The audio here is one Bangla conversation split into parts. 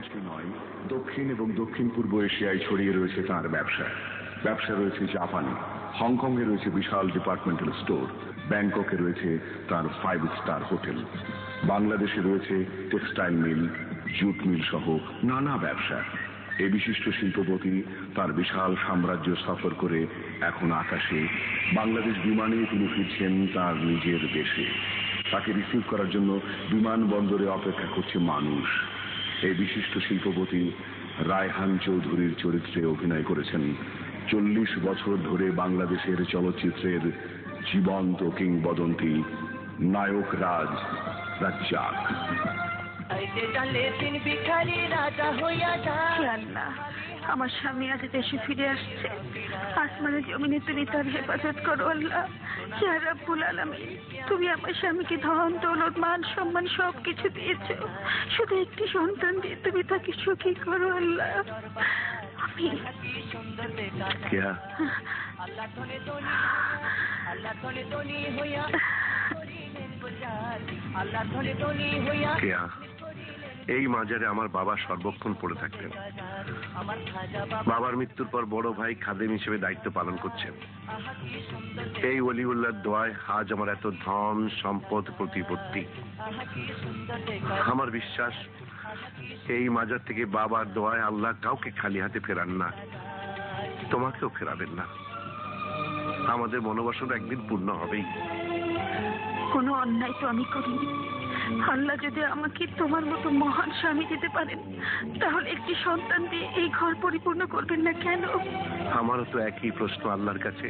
বাংলাদেশে নয়, দক্ষিণ এবং দক্ষিণ পূর্ব এশিয়ায় ছড়িয়ে রয়েছে তার ব্যবসা। ব্যবসা রয়েছে জাপানে, হংকংয়ে রয়েছে বিশাল ডিপার্টমেন্টাল স্টোর, ব্যাংককে রয়েছে তার 5 স্টার হোটেল, বাংলাদেশে রয়েছে টেক্সটাইল মিল, জুট মিল সহ নানা ব্যবসা। এই বিশিষ্ট শিল্পপতি তার বিশাল সাম্রাজ্য সফর করে এখন আকাশে, বাংলাদেশ বিমানে তিনি ফিরছেন তার নিজের দেশে। তাকে রিসিভ করার জন্য বিমানবন্দরে অপেক্ষা করছে মানুষ। এই বিশিষ্ট শিল্পপতি রায়হান চৌধুরীর চরিত্রে অভিনয় করেছেন 40 বছর ধরে বাংলাদেশের চলচ্চিত্রের জীবন্ত কিংবদন্তি নায়ক রাজ রাজ্জাক। আমার স্বামী আজ দেশে ফিরে আসছে। আসমানের জমিনে তুমি তার হেফাজত করো আল্লাহ। ইয়া রাব্বুল আলামিন, তুমি আমার স্বামীকে ধন দৌলত মান সম্মান সবকিছু দিয়েছো, শুধু একটি সন্তান দিয়ে তুমি তাকে সুখী করো আল্লাহ। আমি এই মাজারে আমার বাবা সর্বক্ষণ পড়ে থাকতেন। বাবার মৃত্যুর পর বড় ভাই খাদেম হিসেবে দায়িত্ব পালন করছেন। এই ওলিউল্লাহর দোয়ায় আজ আমার এত ধন সম্পদ প্রতিপত্তি। আমার বিশ্বাস এই মাজার থেকে বাবার দোয়ায় আল্লাহ কাউকে খালি হাতে ফেরান না, তোমাকেও ফেরাবেন না। আমাদের মনোবাসনা একদিন পূর্ণ হবেই। কোনো অন্যায় তো আমি করিনি। আল্লাহ যদি আমাকে তোমার মতো মহান স্বামী দিতে পারেন, তাহলে একটি সন্তান দিয়ে এই ঘর পরিপূর্ণ করবেন না কেন? আমারও তো একই প্রশ্ন আল্লাহর কাছে।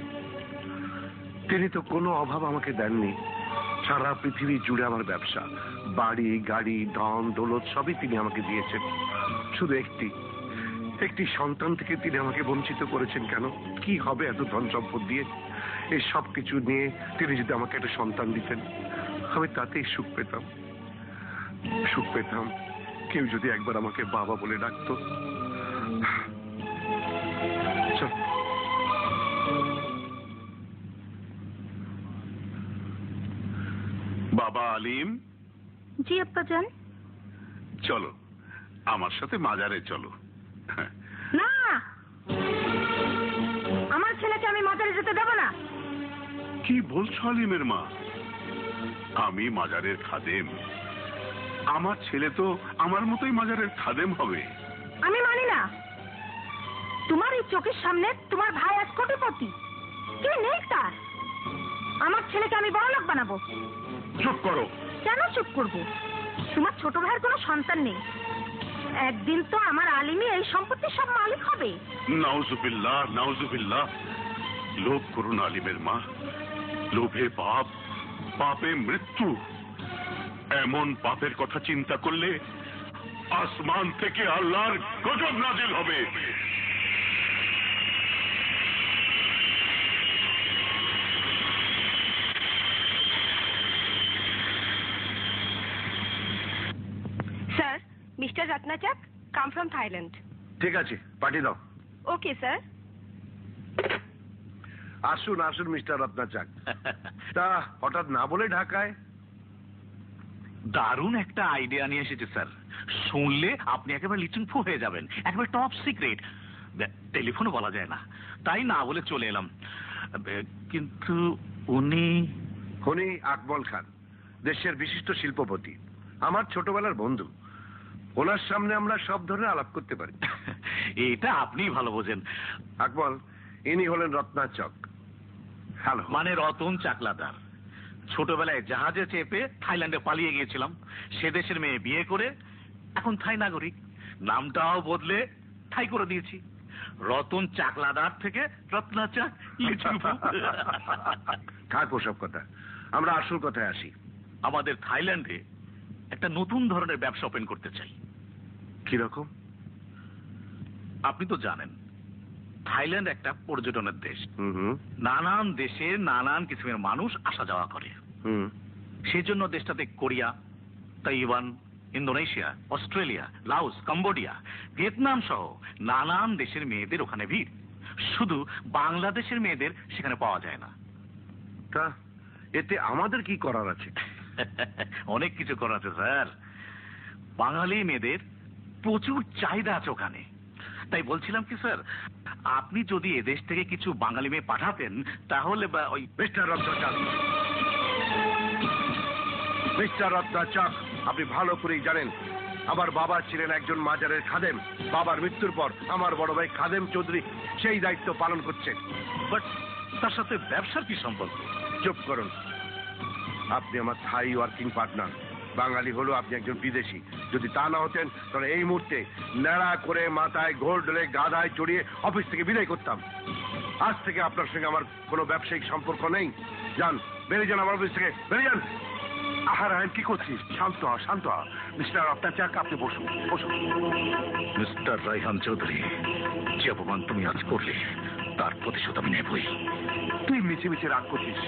তিনি তো কোনো অভাব আমাকে দেননি। সারা পৃথিবী জুড়ে আমার ব্যবসা, বাড়ি গাড়ি ধন দৌলত সবই তিনি আমাকে দিয়েছেন। শুধু একটি সন্তান থেকে তিনি আমাকে বঞ্চিত করেছেন কেন? কি হবে এত ধন সম্পদ দিয়ে? এই সব কিছু নিয়ে তিনি যদি আমাকে একটা সন্তান দিতেন, আমি তাতেই সুখ পেতাম। কেউ যদি একবার আমাকে বাবা বলে ডাকতো। বাবা আলিম। জি আব্বাজান। চলো আমার সাথে মাজারে চলো। না, আমার ছেলেকে আমি মাজারে যেতে দেব না। কি বলছো আলিমের মা? আমি মাজারের খাদেম, আমার ছেলে তো আমার মতোই মাজারের খাদেম হবে। আমি মানি না। তোমার এই চোখের সামনে তোমার ভাই আজ কোটিপতি, কি নেই তার? আমার ছেলেকে আমি বড়লোক বানাবো। চুপ করো। কেন চুপ করবো? তোমার ছোট ভাইয়ের কোনো সন্তান নেই। একদিন তো আমার আলিমই এই সম্পত্তির সব মালিক হবে। নাউজুবিল্লাহ নাউজুবিল্লাহ। লোভ করুন আলিমের মা। লোভে পাপ, পাপে মৃত্যু। এমন পাপের কথা চিন্তা করলে আসমান থেকে আল্লাহর গজব নাজিল হবে। Sir, mister Ratnachak come from Thailand. ঠিক আছে, পাঠিয়ে দাও। Okay sir. আসুন মিস্টার রত্নাচাক। তা হঠাৎ না বলে ঢাকায়? দারুণ একটা আইডিয়া নিয়ে এসেছে স্যার। শুনলে আপনি একেবারে লিচুনফু হয়ে যাবেন। একেবারে টপ সিক্রেট, টেলিফোনও বলা যায় না, তাই না বলে চলে এলাম। কিন্তু উনি আকবল খান, দেশের বিশিষ্ট শিল্পপতি, আমার ছোটবেলার বন্ধু। ওনার সামনে আমরা সব ধরনের আলাপ করতে পারি। এটা আপনি ভালো বোঝেন। আকবল, ইনি হলেন রত্নাচক। হ্যালো। মানে রতন চাকলাদার। ছোটবেলায় জাহাজে চেপে থাইল্যান্ডে পালিয়ে গিয়েছিলাম। সে দেশের মেয়ে বিয়ে করে এখন থাই নাগরিক। নামটাও বদলে থাই করে দিয়েছি। রতন চাকলাদার থেকে রত্নাচাক। থাক ওসব কথা, আমরা আসল কথায় আসি। আমাদের থাইল্যান্ডে একটা নতুন ধরনের ব্যবসা ওপেন করতে চাই। কিরকম? আপনি তো জানেন থাইল্যান্ড একটা পর্যটনের দেশ। নানান দেশে নানান কিসিমের মানুষ আসা যাওয়া করে। সেই জন্য দেশটাতে Korea, Taiwan, Indonesia, Australia, Laos, Cambodia, Vietnam সহ নানান দেশের মেয়েদের ওখানে ভিড়। শুধু বাংলাদেশের মেয়েদের সেখানে পাওয়া যায় না। তা এতে আমাদের কি করার আছে? অনেক কিছু করার আছে স্যার। বাঙালি মেয়েদের প্রচুর চাহিদা আছে ওখানে। তাই বলছিলাম কি স্যার, আপনি যদি এদেশ থেকে কিছু বাঙালি মেয়ে পাঠাতেন তাহলে ওই মিস্টার রত্নাচাক, মিস্টার রত্নাচাক, আপনি ভালো করেই জানেন আমার বাবা ছিলেন একজন মাজারের খাদেম। বাবার মৃত্যুর পর আমার বড় ভাই খাদেম চৌধুরী সেই দায়িত্ব পালন করছেন। বাট তার সাথে ব্যবসার কি সম্পর্ক? চুপ করুন। আপনি আমার থাই ওয়ার্কিং পার্টনার। বাঙালি হলো আপনি একজন বিদেশি। যদি তা না হতেন তাহলে এই মুহূর্তে ন্যাড়া করে মাথায় ঘোল ঢেলে গাধায় চড়িয়ে অফিস থেকে বিদায় করতাম। আজ থেকে আপনার সঙ্গে আমার কোনো ব্যবসায়িক সম্পর্ক নেই। যান, বেরিয়ে যান আমার অফিস থেকে, বেরিয়ে যান। আহার আহার কি করছিস? শান্ত হ, শান্ত হ। মিস্টার রত্নাচাক, আপনি বসুন, বসুন। মিস্টার রায়হান চৌধুরী, যে অপমান তুমি আজ করলে তার প্রতিশোধ আমি নেবই। তুই মিছে মিছে রাগ করছিস।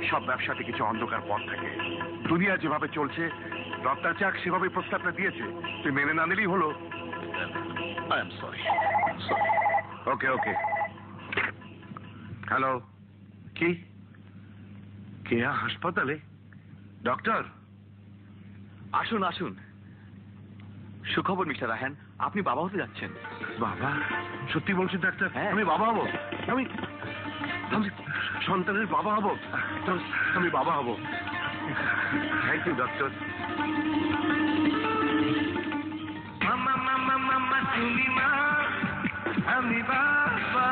সব ব্যবসাতে কিছু অন্ধকার পথ থাকে। দুনিয়া যেভাবে চলছে, রত্নাচাক সেভাবে প্রস্তাবটা দিয়েছে। তুই মেনে না নিলেই হলো। I am sorry. Okay okay. Hello, কি কেয়া হাসপাতালে? ডক্টর, আসুন আসুন। সুখবর মিস্টার রায়হান, আপনি বাবা হতে যাচ্ছেন। বাবা? সত্যি বলছেন ডাক্তার? হ্যাঁ। আমি বাবা হব? আমি আমি সন্তানের বাবা হব? আমি বাবা হব। Thank you doctor. মামা মামা মামা তুমি মা, আমি বাবা।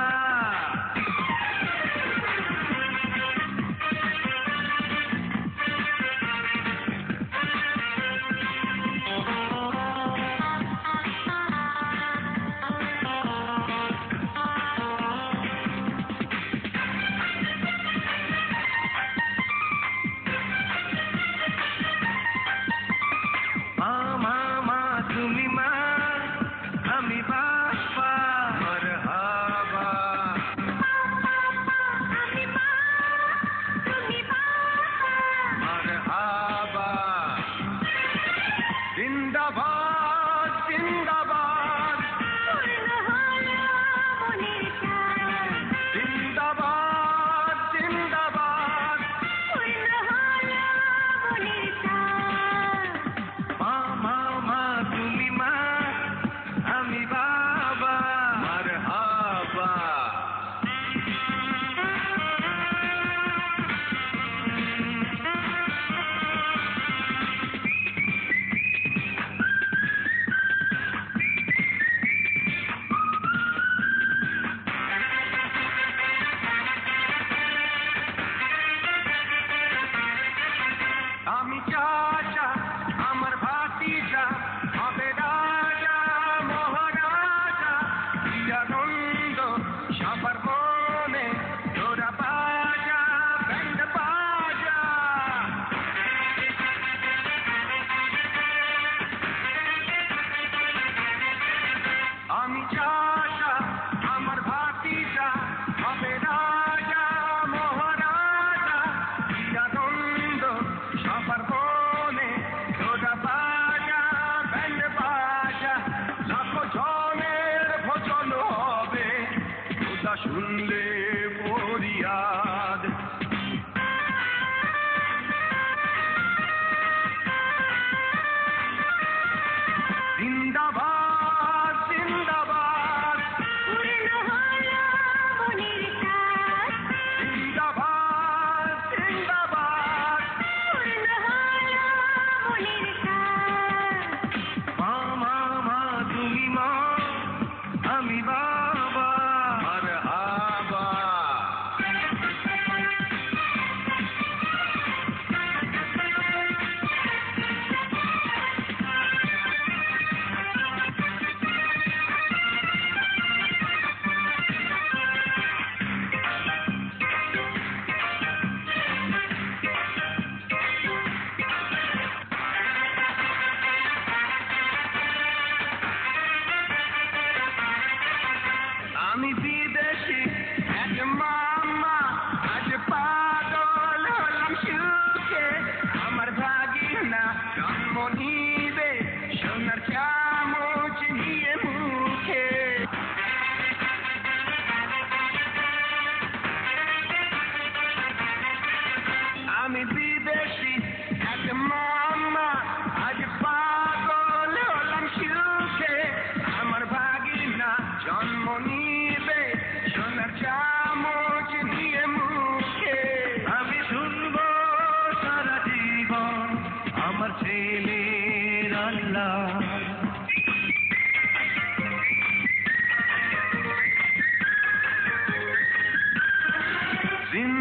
মামা তুমি মা, আমি বাবা। মারহাবা। মারহাবা। জিন্দাবাদ জিন্দাবাদ। জিন্দাবাদ জিন্দাবাদ। মামা তুমি মা, আমি বাবা। মারহাবা। আমি চাচা, আমার ভাতিজা হবে রাজা মহারাজা। কি আনন্দ সবার মনে, তোরা বাজা ব্যান্ড বাজা। আমি চাচা, আমার ভাতিজা হবে রাজা মহারাজা। কি আনন্দ সবার মনে, তোরা বাজা ব্যান্ড বাজা। লাখো জনের ভজন হবে, খোদা শুনলে ফরিয়াদ। জিন্দাবাদ জিন্দাবাদ। জিন্দাবাদ জিন্দাবাদ। মামা তুমি মা, আমি বাবা। মারহাবা। আমি বিদেশি এক মামা, আজ পাগল হলাম সুখে। আমার ভাগিনা জন্ম নিবে, সোনার চামচ নিয়ে মুখে। আমি বিদেশি এক মামা, আজ পাগল হলাম সুখে।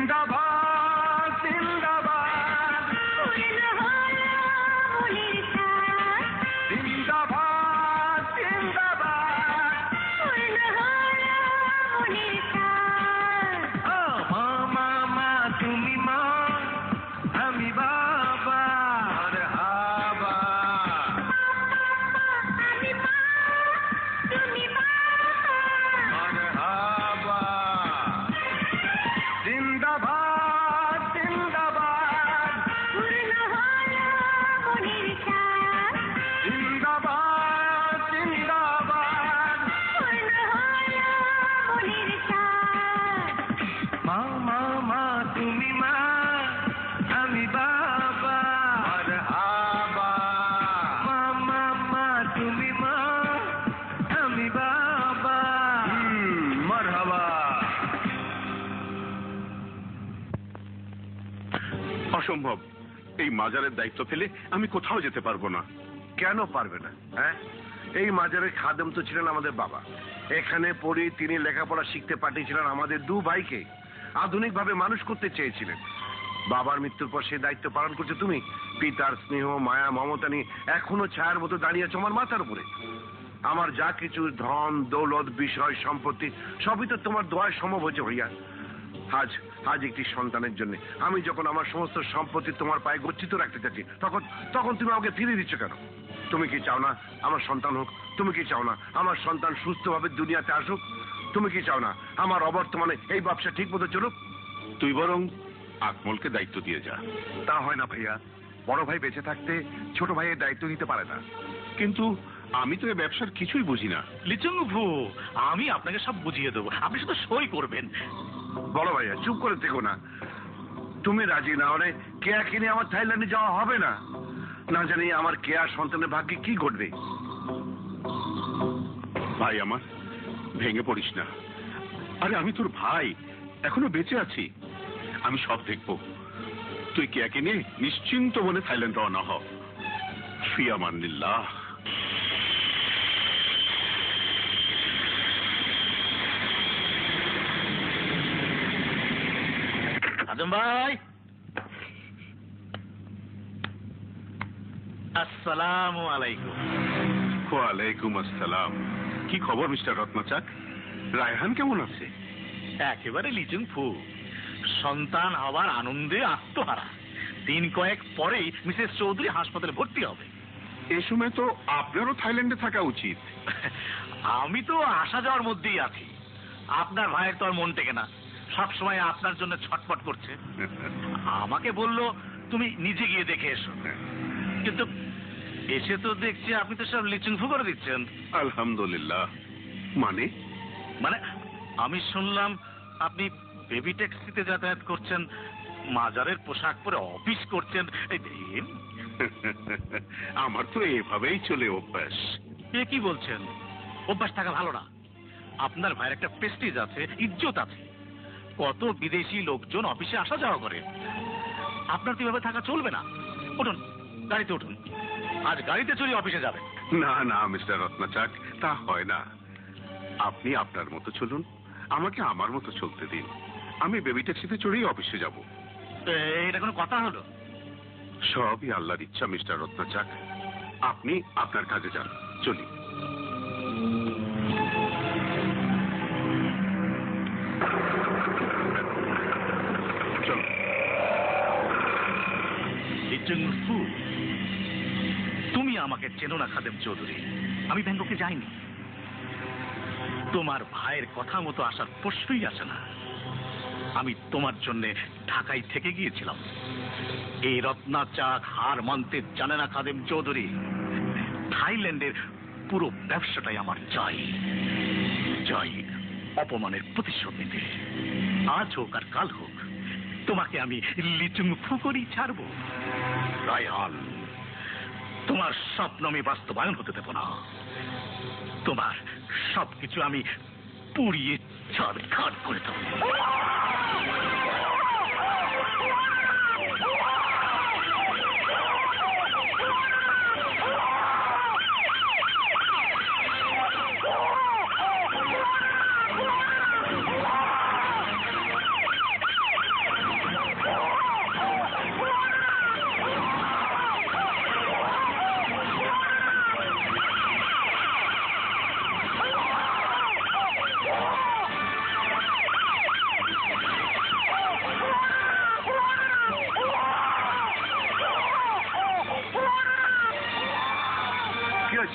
জিন্দাবাদ জিন্দাবাদ জিন্দাবাদ জিন্দাবাদ মা মা তুমি মা আমি বাবা মারহাবা মারহাবা জিন্দাবাদ জিন্দাবাদ জিন্দাবাদ জিন্দাবাদ মা মা মা তুমি মা আমি বাবা মারহাবা মা মা মা তুমি মা আমি বাবা মারহাবা অসম্ভব। এই মাজারের দায়িত্ব ফেলে আমি কোথাও যেতে পারবো না। কেন পারবে না? হ্যাঁ, এই মাজারের খাদেম তো ছিলেন আমাদের বাবা। এখানে পড়ে তিনি লেখাপড়া শিখতে পাঠিয়েছিলেন আমাদের দু ভাইকে, আধুনিকভাবে মানুষ করতে চেয়েছিলেন। বাবার মৃত্যুর পর সেই দায়িত্ব পালন করছো তুমি। পিতার স্নেহ মায়া মমতা নিয়ে এখনো ছায়ার মতো দাঁড়িয়ে আছো আমার মাথার উপরে। আমার যা কিছু ধন দৌলত বিষয় সম্পত্তি সবই তো তোমার দোয়ায় সম্ভব হয়েছে ভাইয়া। আজ আজ একটি সন্তানের জন্য আমি যখন আমার সমস্ত সম্পত্তি তোমার পায়ে গচ্ছিত রাখতে চাচ্ছি, তখন তখন তুমি আমাকে ফিরিয়ে দিচ্ছ কেন? তুমি কি চাও না আমার সন্তান হোক? তুমি কি চাও না আমার সন্তান সুস্থভাবে দুনিয়াতে আসুক? তুমি কি চাও না আমার অবর্তমানে এই ব্যবসা ঠিক মতো চলুক? তুই বরং আকমলকে দায়িত্ব দিয়ে যা। তা হয় না ভাইয়া, বড় ভাই বেঁচে থাকতে ছোট ভাইয়ের দায়িত্ব নিতে পারে না। কিন্তু আমি তো এই ব্যবসার কিছুই বুঝি না। লিচুং ফু, আমি আপনাকে সব বুঝিয়ে দেবো, আপনি শুধু সই করবেন। বলো ভাইয়া, চুপ করে থেকো না। তুমি রাজি না হলে কেয়া কিনে আমার থাইল্যান্ডে যাওয়া হবে না। না জানি আমার কেয়া সন্তানের ভাগ্যে কি ঘটবে। ভাই আমার, ভেঙে পড়িস না। আরে আমি তোর ভাই, এখনো বেঁচে আছি। আমি সব দেখবো। তুই কেয়াকে নিয়ে নিশ্চিন্ত মনে থাইল্যান্ড রওনা হ। ফি আমানিল্লাহ। আজম ভাই, আসসালামু আলাইকুম। ওয়ালাইকুম আসসালাম। কি খবর মিস্টার রত্নাচাক? রায়হান কেমন আছে? একেবারে লিচুং ফু, সন্তান হওয়ার আনন্দে আত্মহারা। দিন কয়েক পরেই মিসেস চৌধুরী হাসপাতালে ভর্তি হবে। এ সময় তো আপনারও থাইল্যান্ডে থাকা উচিত। আমি তো আসা যাওয়ার মধ্যেই আছি। আপনার ভাইয়ের তো আর মন টেকে না, সব সময় আপনার জন্য ছটফট করছে। আমাকে বলল তুমি নিজে গিয়ে দেখে এসো, কিন্তু এসে তো দেখছি আপনি তো সব লিচুং ফু করে দিচ্ছেন। আলহামদুলিল্লাহ। মানে মানে আমি শুনলাম আপনি বেবি ট্যাক্সিতে যাতায়াত করছেন, মাজারের পোশাক পরে অফিস করছেন। আমার তো এভাবেই চলে অভ্যাস। এ কি বলছেন? অভ্যাস থাকা ভালো না। আপনার ভাইয়ের একটা প্রেস্টিজ আছে, ইজ্জত আছে। কত বিদেশি লোকজন অফিসে আসা যাওয়া করে। আপনার তো এভাবে থাকা চলবে না। উঠুন, গাড়িতে উঠুন। আজ গাড়িতে চড়ে অফিসে যাবেন। না না মিস্টার রত্নাচাক, তা হয় না। আপনি আপনার মতো চলুন, আমাকে আমার মতো চলতে দিন। আমি বেবি ট্যাক্সিতে চড়েই অফিসে যাব। এটা কোনো কথা হলো? সবই আল্লাহর ইচ্ছা মিস্টার রত্নাচাক। আপনি আপনার কাজে যান, চলি। চলো। লিচুং ফু, তুমি আমাকে চেনো না খাদেম চৌধুরী। আমি ব্যাংককে যাইনি। তোমার ভাইয়ের কথা মতো আসার প্রশ্নই আসে না। আমি তোমার জন্য ঢাকায় থেকে গিয়েছিলাম। এই রত্নাচাক হার মানতে জানে না খাদেম চৌধুরী। থাইল্যান্ডের পুরো ব্যবসাটাই আমার চাই। চাই অপমানের প্রতিশোধ নিতে। আজ হোক আর কাল হোক, তোমাকে আমি লিচুং ফু করেই ছাড়বো। রায়হান, তোমার স্বপ্ন আমি বাস্তবায়ন হতে দেব না। তোমার সবকিছু আমি পুড়িয়ে ছাড়খাড় করে দেব।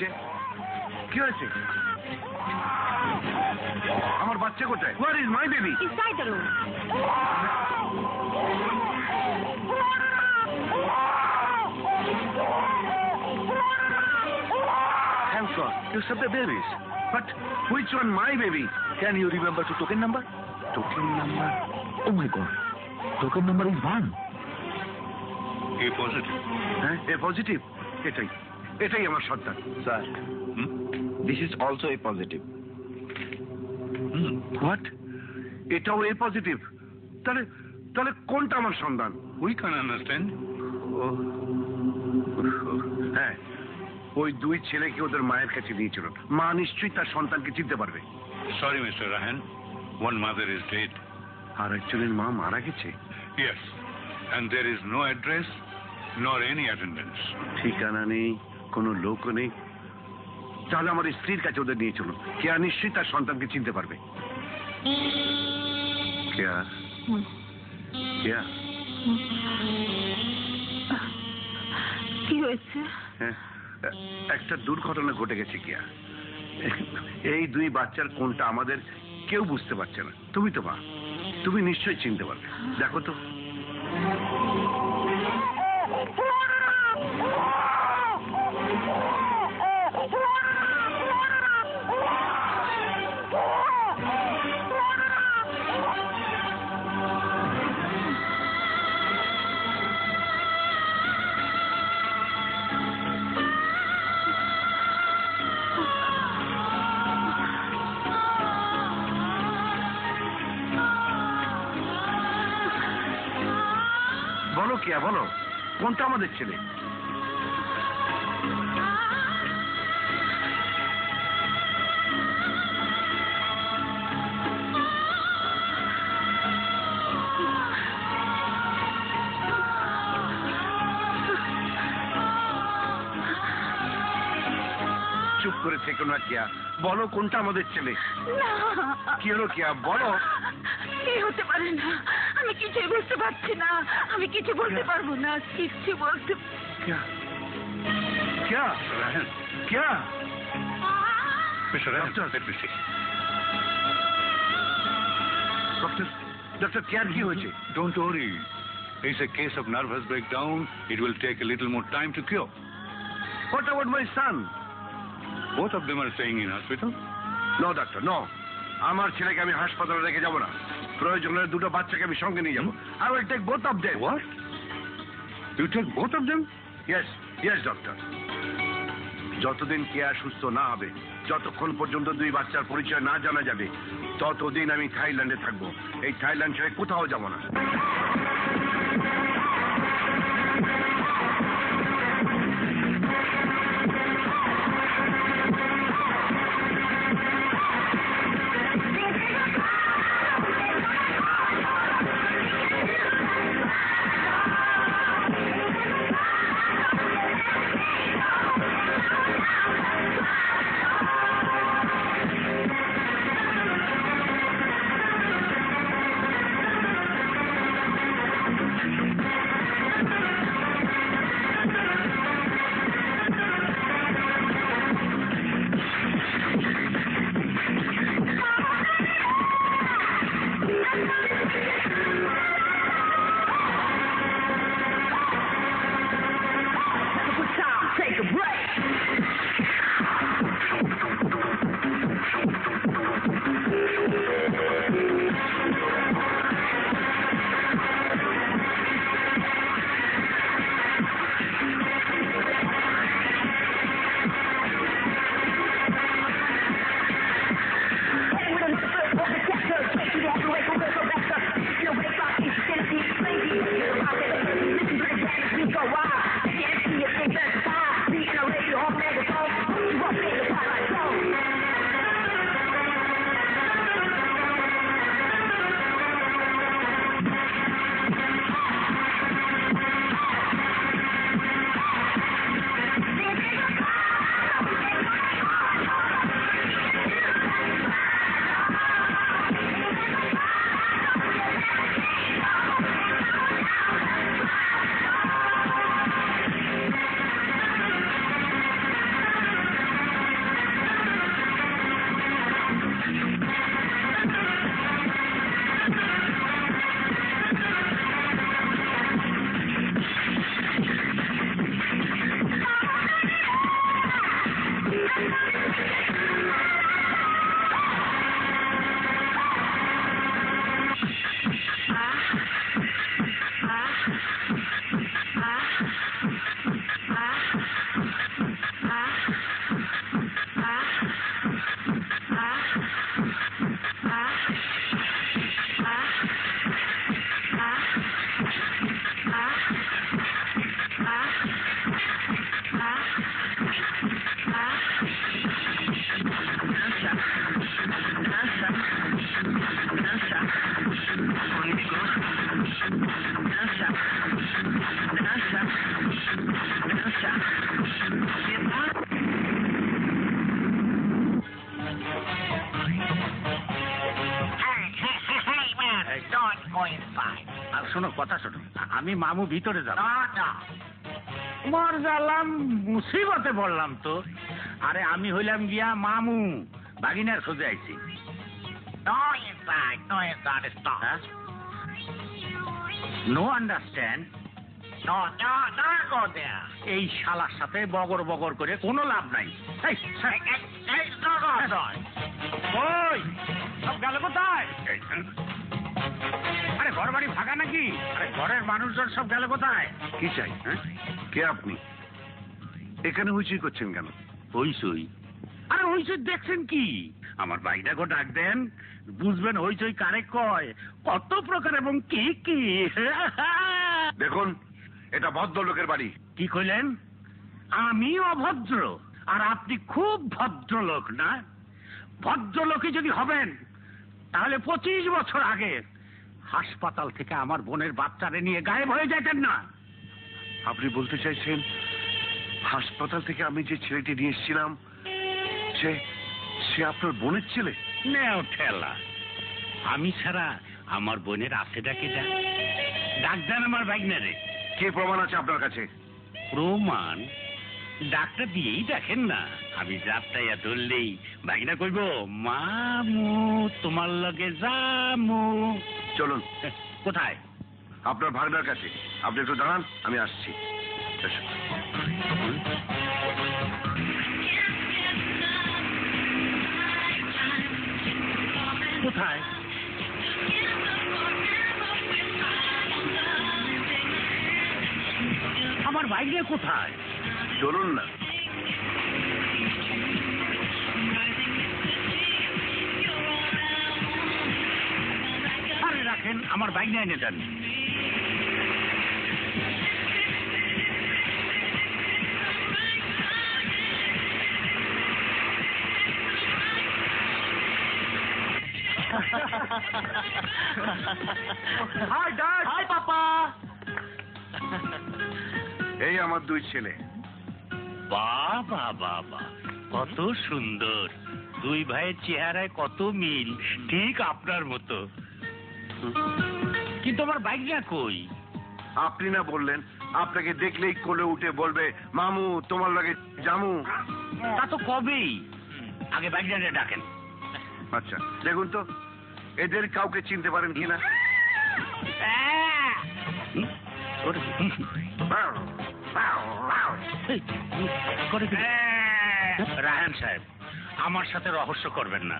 হয়েছে? কি হয়েছে? আমার বাচ্চা কোথায়? Where is my baby? Inside the room. Thank God, you saved the babies. But which one my baby? Can you remember the token number? Token number? Oh my God. Token number is 1. A positive. হ্যাঁ, এ পজিটিভ। এটাই আমার সন্তান। Sir, this is also a positive. What? এটাও এ পজিটিভ? তাহলে কোনটা আমার সন্তান? We can understand. হ্যাঁ, ওই দুই ছেলেকে ওদের মায়ের কাছে দিয়েছিল। মা নিশ্চয়ই তার সন্তানকে চিনতে পারবে। Sorry, Mr. Rahan. One mother is dead. আর একজনের মা মারা গেছে। Yes. And there is no address nor any attendance. ঠিকানা নেই, কোনো লোকও নেই। তাহলে আমার স্ত্রীর কাছে ওদের নিয়ে চলুন। কেয়া নিশ্চয়ই তার সন্তানকে চিনতে পারবে। কেয়া, কেয়া, কি হয়েছে? হ্যাঁ, একটা দুর্ঘটনা ঘটে গেছে কেয়া। এই দুই বাচ্চার কোনটা আমাদের কেউ বুঝতে পারছে না। তুমি তো মা, তুমি নিশ্চয়ই চিনতে পারবে। দেখো তো। বলো কেয়া, বলো কোনটা আমাদের ছেলে? চুপ করে থেকো না কেয়া, বলো কোনটা আমাদের ছেলে? কি হলো কেয়া, বলো। কি হতে পারে না, আমি কিছুই বুঝতে পারছি না, আমি কিছু বলতে পারবো না, কিচ্ছু বলতে। কেয়া, কেয়া, Rahan. কেয়া। Mr. Rahan, let me see. Doctor care কি হয়েছে? Don't worry. It's a case of nervous breakdown. It will take a little more time to cure. What about my son? Both of them are staying in hospital. No, doctor, no. আমার ছেলেকে আমি হাসপাতালে রেখে যাব না। প্রয়োজন হলে দুটো বাচ্চাকে আমি সঙ্গে নিয়ে যাব। I will take both of them. What? You take both of them? Yes, yes, doctor. যতদিন কেয়া সুস্থ না হবে, যতক্ষণ পর্যন্ত দুই বাচ্চার পরিচয় না জানা যাবে, ততদিন আমি থাইল্যান্ডে থাকবো। এই থাইল্যান্ড ছেড়ে কোথাও যাব না। আর শোনো, কথা শোনো, আমি মামু ভিতরে যাব। মর গেলাম, মুসিবতে বললাম তো। আরে আমি হইলাম গিয়া মামু, বাগিনার খোঁজে আইছি। No understand. এই শালার সাথে বগর বগর করে কোনো লাভ নাই। ওই সব গেল কোথায়? আরে ঘর বাড়ি ভাগা নাকি? আরে ঘরের মানুষজন সব গেল কোথায়? কি চাই? হ্যাঁ, কে আপনি? এখানে হইচই করছেন কেন? হইচই? আরে হইচই দেখছেন কি? আমার বাইটাকে ডাক দেন, বুঝবেন হইচই কারে কয়, কত প্রকার এবং কি কি। দেখুন, এটা ভদ্রলোকের বাড়ি। কি কইলেন? আমি অভদ্র আর আপনি খুব ভদ্রলোক না? ভদ্রলোকই যদি হবেন তাহলে 25 বছর আগে হাসপাতাল থেকে আমার বোনের বাচ্চারে নিয়ে গায়েব হয়ে যেতেন না? আপনি বলতে চাইছেন হাসপাতাল থেকে আমি যে ছেলেটি নিয়ে এসেছিলাম সে সে আপনার বোনের ছেলে? নেও ঠেলা, আমি ছাড়া আমার বোনের আছে ডাকে ডাক দেন আমার বাইকনারে। কে প্রমাণ আছে আপনার কাছে? প্রমাণ? ডাক্তার দিয়েই দেখেন না। আমি যাত্রাইয়া ধরলেই বাইকনা কইব, মামু তোমার লগে যামু। চলুন। কোথায়? আপনার ভাগনার কাছে। আপনি একটু দাঁড়ান, আমি আসছি। এসো। কোথায়? আমার বাইরে কোথায়? চলুন না। আরে রাখেন, আমার বাইক নিয়ে এনে দেন। হাই ড্যাড, হাই পাপা। এই আমার দুই ছেলে। বাবা বাবা, কত সুন্দর! দুই ভাইয়ের চেহারায় কত মিল, ঠিক আপনার মতো। কিন্তু আমার বাইক না কই? আপনি না বললেন আপনাকে দেখলেই কোলে উঠে বলবে, মামু তোমার লাগে জামু? তা তো কবেই। আগে বাইক নিয়ে ডাকেন। আচ্ছা, দেখুন তো এদের কাউকে চিনতে পারেন কিনা? রায়হান সাহেব, আমার সাথে রহস্য করবেন না,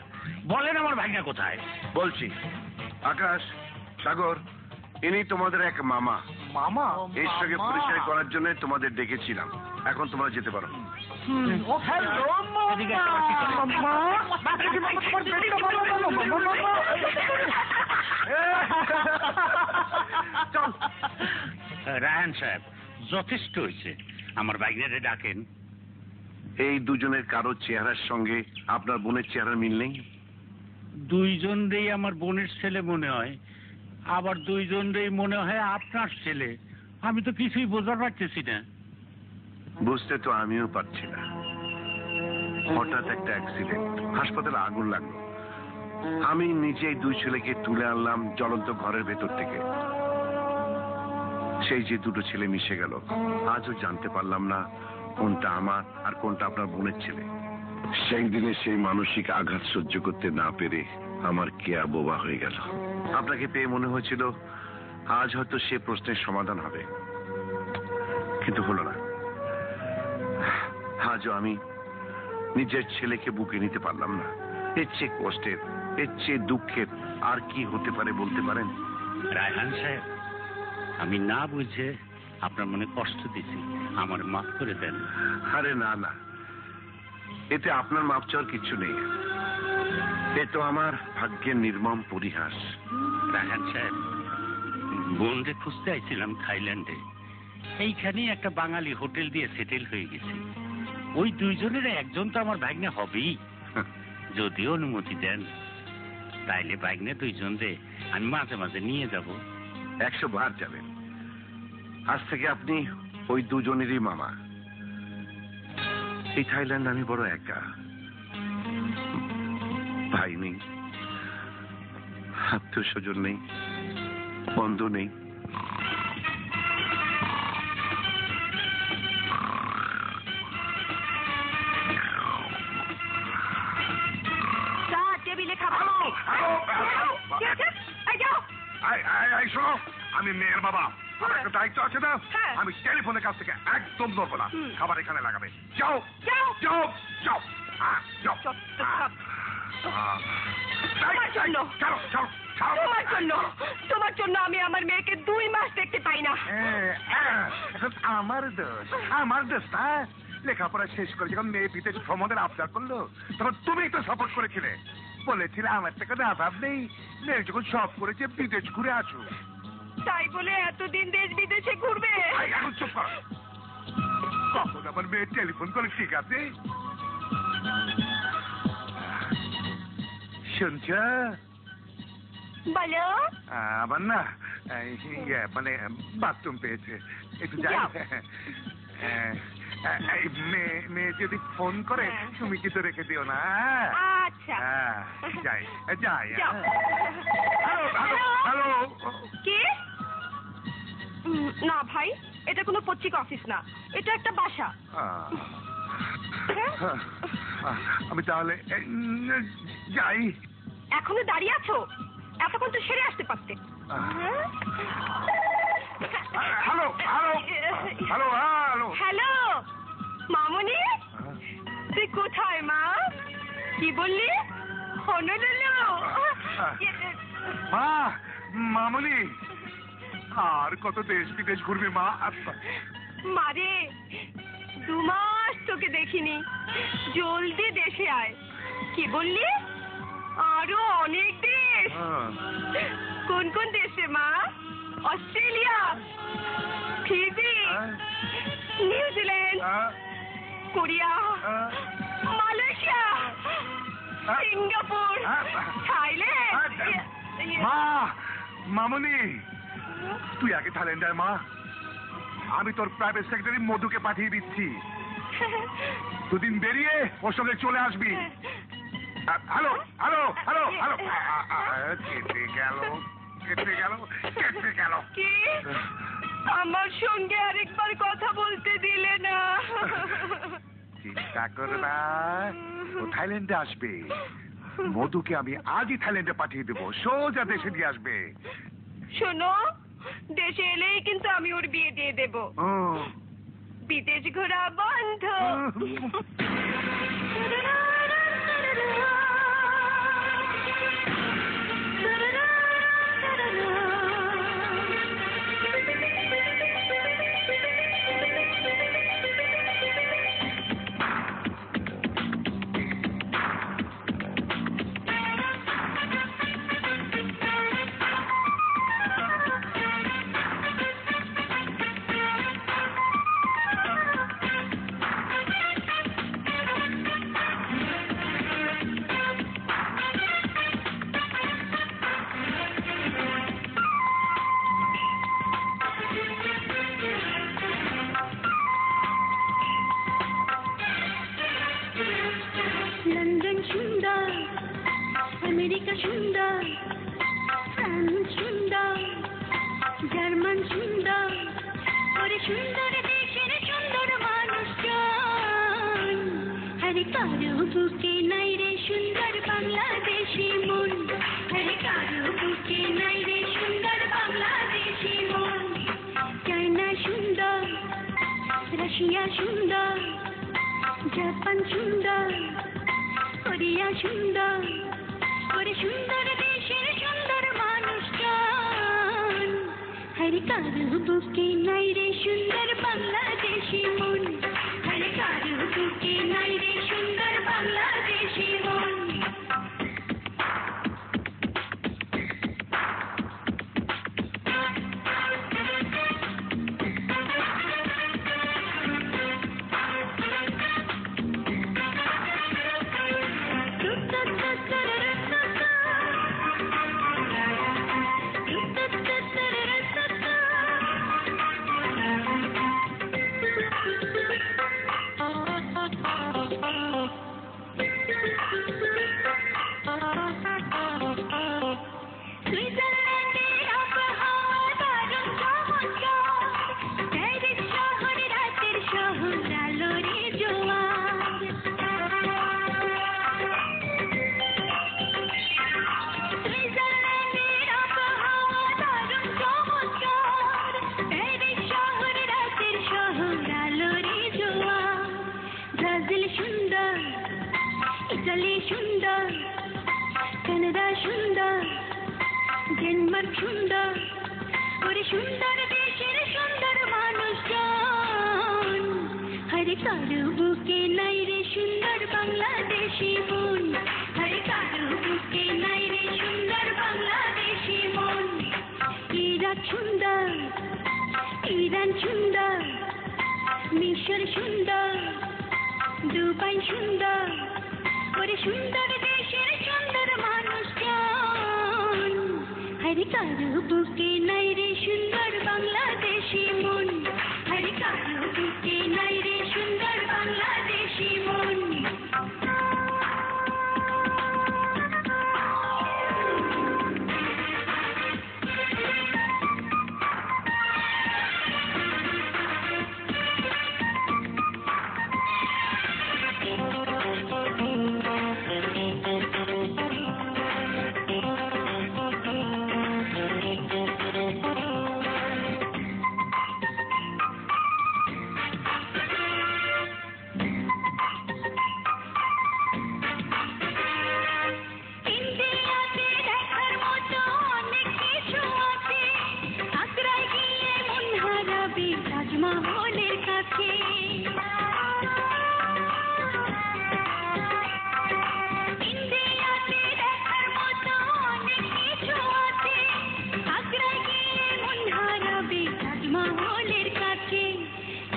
বলেন আমার ভাইনা কোথায়? বলছি, আকাশ, সাগর, ইনি তোমাদের এক মামা। মামা? এর সঙ্গে পরিচয় করার জন্য তোমাদের ডেকেছিলাম। এখন তোমরা যেতে পারো। ও হ্যালো এদিকে একটা বাটি করে। রায়হান সাহেব, যথেষ্ট হয়েছে, আমার বাইকনারে ডাকেন। এই দুজনের কারো চেহারার সঙ্গে আপনার বোনের চেহারা মিল নেই? দুইজনরেই আমার বোনের ছেলে মনে হয়, আবার দুইজনরেই মনে হয় আপনার ছেলে। আমি তো কিছুই বোঝার পারতেছি না। বুঝতে তো আমিও পারছি না। হঠাৎ একটা অ্যাক্সিডেন্ট, হাসপাতালে আগুন লাগলো, আমি নিজেই দুই ছেলেকে তুলে আনলাম জ্বলন্ত ঘরের ভেতর থেকে। সেই যে দুটো ছেলে মিশে গেল, আজও জানতে পারলাম না কোনটা আমার আর কোনটা আপনার বোনের ছেলে। সেই দিনে সেই মানসিক আঘাত সহ্য করতে না পেরে আমার কেয়া বোবা হয়ে গেল। আপনাকে পেয়ে মনে হয়েছিল আজ হয়তো সে প্রশ্নের সমাধান হবে, কিন্তু হলো না। আজও আমি নিজের ছেলেকে বুকে নিতে পারলাম না। এর চেয়ে কষ্টের, এর চেয়ে দুঃখের আর কি হতে পারে বলতে পারেন? রায়হান সাহেব, আমি না বুঝে আপনার মনে কষ্ট দিছি, আমার মাফ করে দেন। আরে না না, এতে আপনার মাপ চাওয়ার কিছু নেই। এ তো আমার ভাগ্যের নির্মম পরিহাস। রায়হান সাহেব, বোনকে খুঁজতে আইছিলাম থাইল্যান্ডে, এইখানেই একটা বাঙালি হোটেল দিয়ে সেটেল হয়ে গেছি। ওই দুইজনের একজন তো আমার ভাগ্নে হবেই, যদি অনুমতি দেন তাইলে ভাগ্নে দুইজনরে আমি মাঝে মাঝে নিয়ে যাব। 100 বার যাবেন। আজ থেকে আপনি ওই দুজনেরই মামা। এই থাইল্যান্ড আমি বড় একা, ভাই নেই, আত্মীয় স্বজন নেই, বন্ধ নেই। চা টেবিলে খাবো কি আছে? এই যাও। শোনো, আমি মেয়ের বাবা, আমার একটা দায়িত্ব আছে না। হ্যাঁ। আমি টেলিফোনের কাছ থেকে একদম ধরবো না। খাবার এখানে লাগাবে। যাও যাও। যাও যাও যাও। Chop, chop. তোমার জন্য। ছাড়ো ছাড়ো ছাড়ো। তোমার জন্য আমি আমার মেয়েকে 2 মাস দেখতে পাই না। এখন আমার দোষ না। লেখাপড়া শেষ করে যখন মেয়ে বিদেশ ভ্রমণের আবদার করলো, তখন তুমি তো সাপোর্ট করেছিলে। বলেছিলে আমার থেকে কোনো অভাব নেই, মেয়ে যখন সব করেছে বিদেশ ঘুরে আসো। তাই বলে এতদিন দেশ বিদেশে ঘুরবে? এখন চুপ কর। কখন আমার মেয়ে টেলিফোন করে ঠিক আছে শুনছ? বলো। আবার না মানে বাথরুম পেয়েছে, একটু যাই। মেয়ে যদি ফোন করে তুমি কিন্তু রেখে দিও না। আচ্ছা। যাই যাই। যাও। Hello hello hello. কি? না ভাই, এটা কোনো পত্রিকা অফিস না, এটা একটা বাসা। আমি তাহলে যাই। এখনো দাঁড়িয়ে আছো? এতক্ষণ তো সেরে আসতে পারতে। Hello hello hello hello. Hello মামনি, তুই কোথায় মা? কি বললি? হনুলুলু। মা, মামনি, আর কত দেশ বিদেশ ঘুরবি মা? মারে, 2 মাস তোকে দেখিনি, জলদি দেশে আয়। কি বললি? আরো অনেক দেশ? কোন কোন দেশে মা? Australia, Fiji, New Zealand, Korea, Malaysia, Singapore, Thailand. মা, মামনি, তুই আগে থাইল্যান্ড আয় মা। আমি তোর প্রাইভেট সেক্রেটারি মধুকে পাঠিয়ে দিচ্ছি। 2 দিন বেরিয়ে ওর সঙ্গে চলে আসবি। Hello hello hello hello. কেটে গেল কেটে গেল কেটে গেল। কি? আমার সঙ্গে আরেকবার কথা বলতে দিলে না? চিন্তা করো না, ও থাইল্যান্ডে আসবে। মধুকে আমি আজই থাইল্যান্ডে পাঠিয়ে দেবো, সোজা দেশে দিয়ে আসবে। শোনো, দেশে এলেই কিন্তু আমি ওর বিয়ে দিয়ে দেব। বিদেশ ঘোরা বন্ধ। লন্ডন সুন্দর, আমেরিকা সুন্দর, ফ্রান্স সুন্দর, জার্মান সুন্দর, ওরে সুন্দর দেশের সুন্দর মানুষজন। আরে কারো বুকে নাই রে সুন্দর বাংলাদেশি মন, আরে কারো বুকে নাই রে সুন্দর বাংলাদেশি মন। চায়না সুন্দর, রাশিয়া সুন্দর, জাপান সুন্দর, কোরিয়া সুন্দর, ওরে সুন্দর দেশের সুন্দর মানুষজন। হরে কারো বুকে নাই রে সুন্দর বাংলাদেশি মন, হরে কারো বুকে নাই রে সুন্দর বাংলাদেশি মন। সুন্দর ওরে সুন্দর দেশের সুন্দর মানুষজন হরে কারো বুকে নাই রে সুন্দর বাংলাদেশি মন হরে কারো বুকে নাই রে সুন্দর বাংলাদেশি মন ইরাক সুন্দর ইরান সুন্দর মিশর সুন্দর দুবাই সুন্দর ওরে সুন্দর দেশের সুন্দর মানুষজন হরে কারো বুকে নাই রে সুন্দর বাংলাদেশি মন হরে কারো বুকে নাই রে সুন্দর বাংলাদেশি মন তাজমহলের কাছে ইন্ডিয়াতে দেখার মতো অনেক কিছু আছে আগ্রায় গিয়ে মন হারাবে তাজমহলের কাছে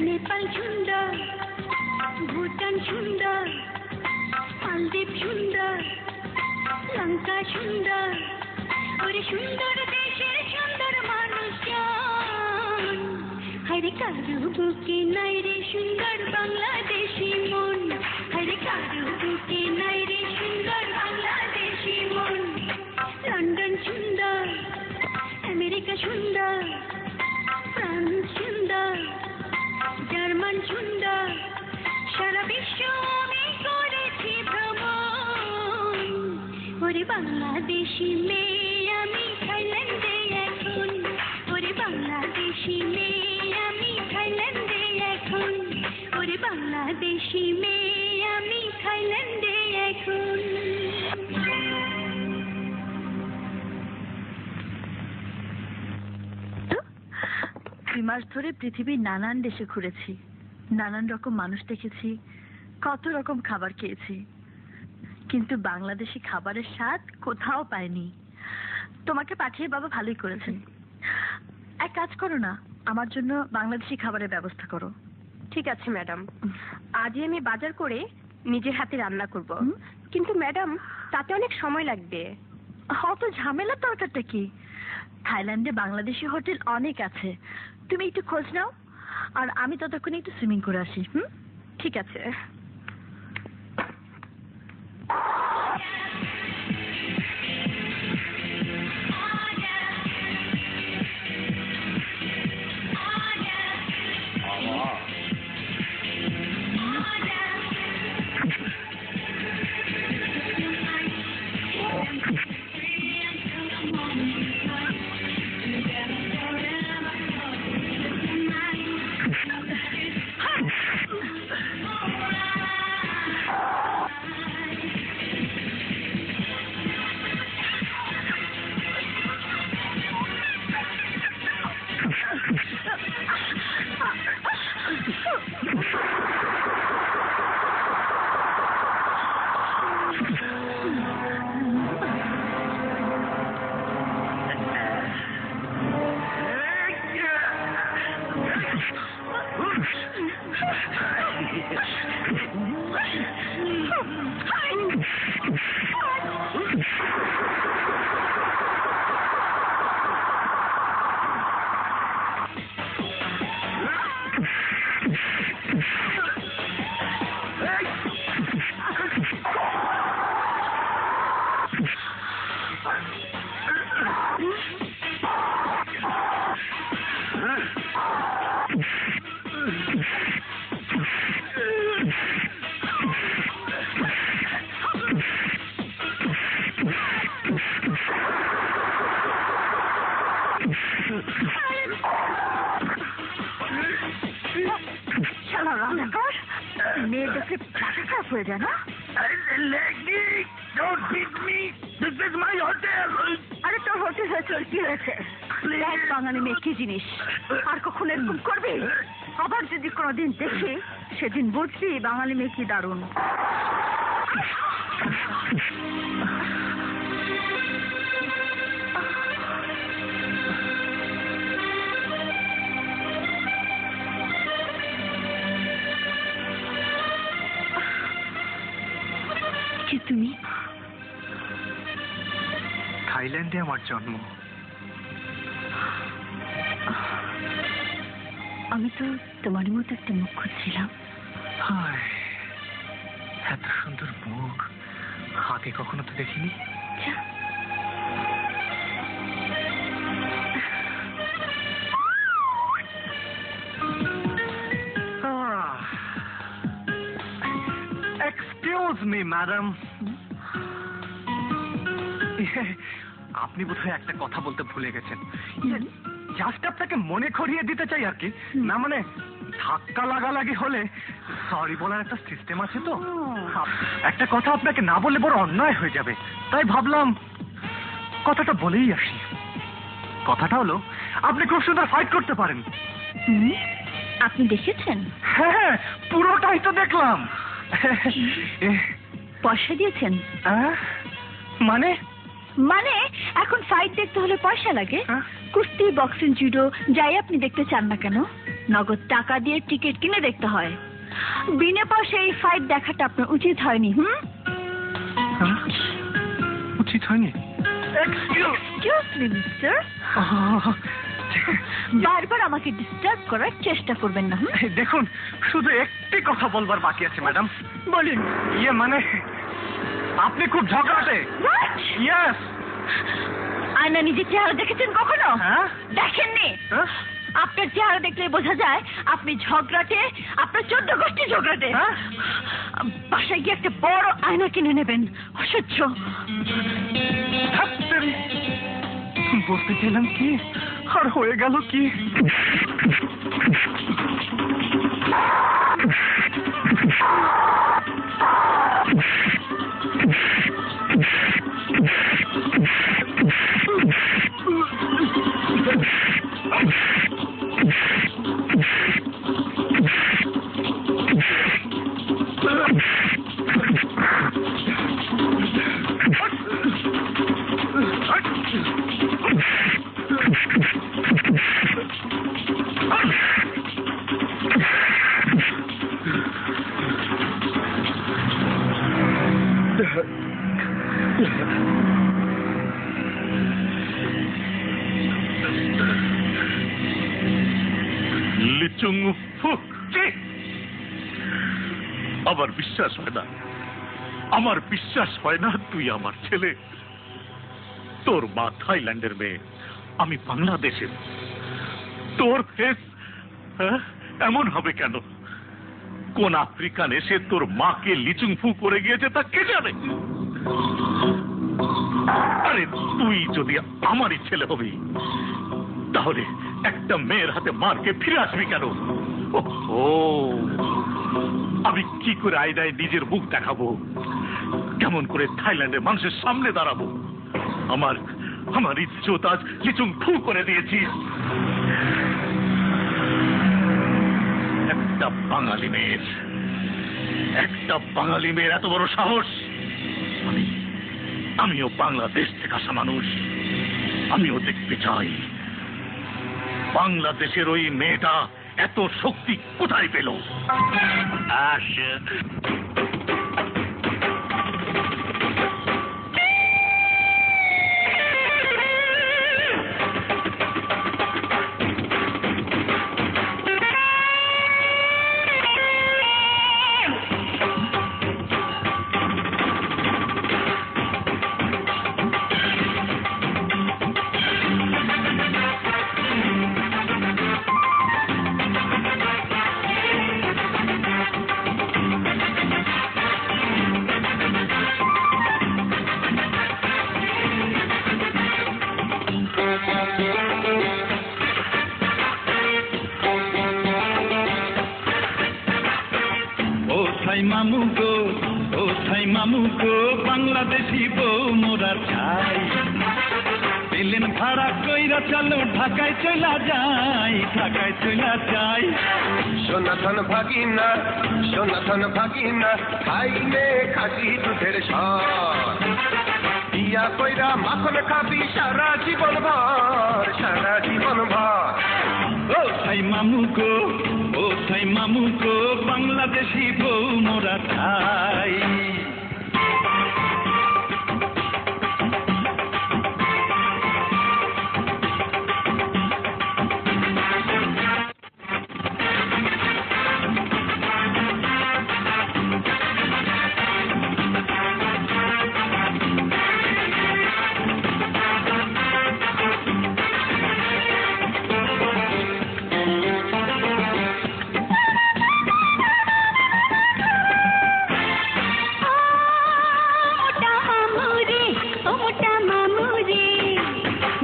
নেপাল সুন্দর ভুটান সুন্দর মালদ্বীপ সুন্দর লঙ্কা সুন্দর ওরে সুন্দর দেশের সুন্দর মানুষজন হরে কারো বুকে নাই রে সুন্দর বাংলাদেশি মন হরে কারো বুকে নাই রে সুন্দর বাংলাদেশি মন লন্ডন সুন্দর আমেরিকা সুন্দর ফ্রান্স সুন্দর জার্মান সুন্দর সারা বিশ্ব আমি করেছি ভ্রমণ ওরে বাংলাদেশি মেয়ে আমি থাইল্যান্ডে এখন ওরে বাংলাদেশি মেয়ে আমি থাইল্যান্ডে এখন ওরে বাংলাদেশি মেয়ে আমি থাইল্যান্ডে এখন 2 মাস ধরে পৃথিবীর নানান দেশে ঘুরেছি, নানান রকম মানুষ দেখেছি, কত রকম খাবার খেয়েছি, কিন্তু বাংলাদেশি খাবারের স্বাদ কোথাও পাইনি। তোমাকে পাঠিয়ে বাবা ভালোই করেছেন। এক কাজ করো না, আমার জন্য বাংলাদেশি খাবারের ব্যবস্থা করো। ঠিক আছে ম্যাডাম, আজই আমি বাজার করে নিজের হাতে রান্না করব। কিন্তু ম্যাডাম, তাতে অনেক সময় লাগবে। অত ঝামেলার দরকারটা কি? থাইল্যান্ডে বাংলাদেশি হোটেল অনেক আছে, তুমি একটু খোঁজ নাও, আর আমি ততক্ষণে একটু সুইমিং করে আসি। ঠিক আছে। মেয়ে দেখে মাথা খারাপ হয়ে যায় না? Don't beat me! This is my hotel! আরে তো তোর হোটেল হয়ে চল, কি হয়েছে? এক বাঙালি মেয়ে কি জিনিস, আর কখনো এরকম করবি? আবার যদি কোনোদিন দেখি সেদিন বুঝবি বাঙালি মেয়ে কি দারুণ। কি তুমি? থাইল্যান্ডে আমার জন্ম। আমি তো তোমার মতো একটা মুখ খুঁজছিলাম। হায়, এত সুন্দর মুখ আগে কখনো তো দেখিনি। এক্সকিউজ মি ম্যাডাম, আপনি বোধহয় একটা কথা বলতে ভুলে গেছেন। জাস্ট আপনাকে মনে করিয়ে দিতে চাই আর কি। না মানে ধাক্কা লাগালাগি হলে সরি বলার একটা সিস্টেম আছে তো। একটা কথা আপনাকে না বললে বড় অন্যায় হয়ে যাবে, তাই ভাবলাম কথাটা বলেই আসি। কথাটা হলো আপনি খুব সুন্দর ফাইট করতে পারেন। আপনি দেখেছেন? হ্যাঁ, পুরোটাই তো দেখলাম। পয়সা দিয়েছেন? মানে মানে এখন ফাইট দেখতে হলে পয়সা লাগে। হ্যাঁ? কুস্তি, বক্সিং, জুডো যাই আপনি দেখতে চান না কেন, নগদ টাকা দিয়ে টিকিট কিনে দেখতে হয়। বিনা পয়সায় এই ফাইট দেখাটা আপনার উচিত হয়নি। উচিত হয়নি? এক্সকিউজ মি মিস্টার, বারবার আমাকে ডিস্টার্ব করার চেষ্টা করবেন না। দেখুন, শুধু একটি কথা বলবার বাকি আছে ম্যাডাম। বলুন। ইয়ে মানে আপনি খুব ঝগড়াটে। ইয়েস। আয়না নিজের চেহারা দেখেছেন কখনো? হ্যাঁ? দেখেননি? হ্যাঁ? আপনার চেহারা দেখলে বোঝা যায় আপনি ঝগড়াটে, আপনার 14 গোষ্ঠী ঝগড়াটে। হ্যাঁ? বাসায় গিয়ে একটা বড় আয়না কিনে নেবেন। অসহ্য। ধ্যাত্তেরি, বলতে চাইলাম কি আর হয়ে গেল কি। আমার বিশ্বাস হয় না, আমার বিশ্বাস হয় না তুই আমার ছেলে। তোর মা থাইল্যান্ডের মেয়ে, আমি বাংলাদেশের। তোর ফেস এমন হবে কেন? কোন আফ্রিকান এসে তোর মাকে লিচুং ফু করে গিয়েছে তা কে জানে? আরে তুই যদি আমারই ছেলে হবি তাহলে একটা মেয়ের হাতে মারকে ফিরে আসবি কেন? ও, আমি কি করে আয়নায় নিজের মুখ দেখাবো? কেমন করে থাইল্যান্ডের মানুষের সামনে দাঁড়াবো? আমার ইজ্জত আজ লিচুং ফু করে দিয়েছিস। একটা বাঙালি মেয়ের এত বড় সাহস! আমিও বাংলাদেশ থেকে আসা মানুষ, আমিও দেখতে চাই বাংলাদেশের ওই মেয়েটা এত শক্তি কোথায় পেল। মামু গো বাংলাদেশি বউ মোরা চাই, প্লেন ভাড়া কইরা চলো ঢাকায় চলা যাই, ঢাকায় চলা যাই। সনাতন ভাগিনা খাইলে খাসি দুধের সর, বিয়া কইরা মাখন খাবি সারা জীবন ভর, সারা জীবন ভর। ও থাই মামু গো, ও থাই মামু গো, বাংলাদেশি বউ মোরা চাই।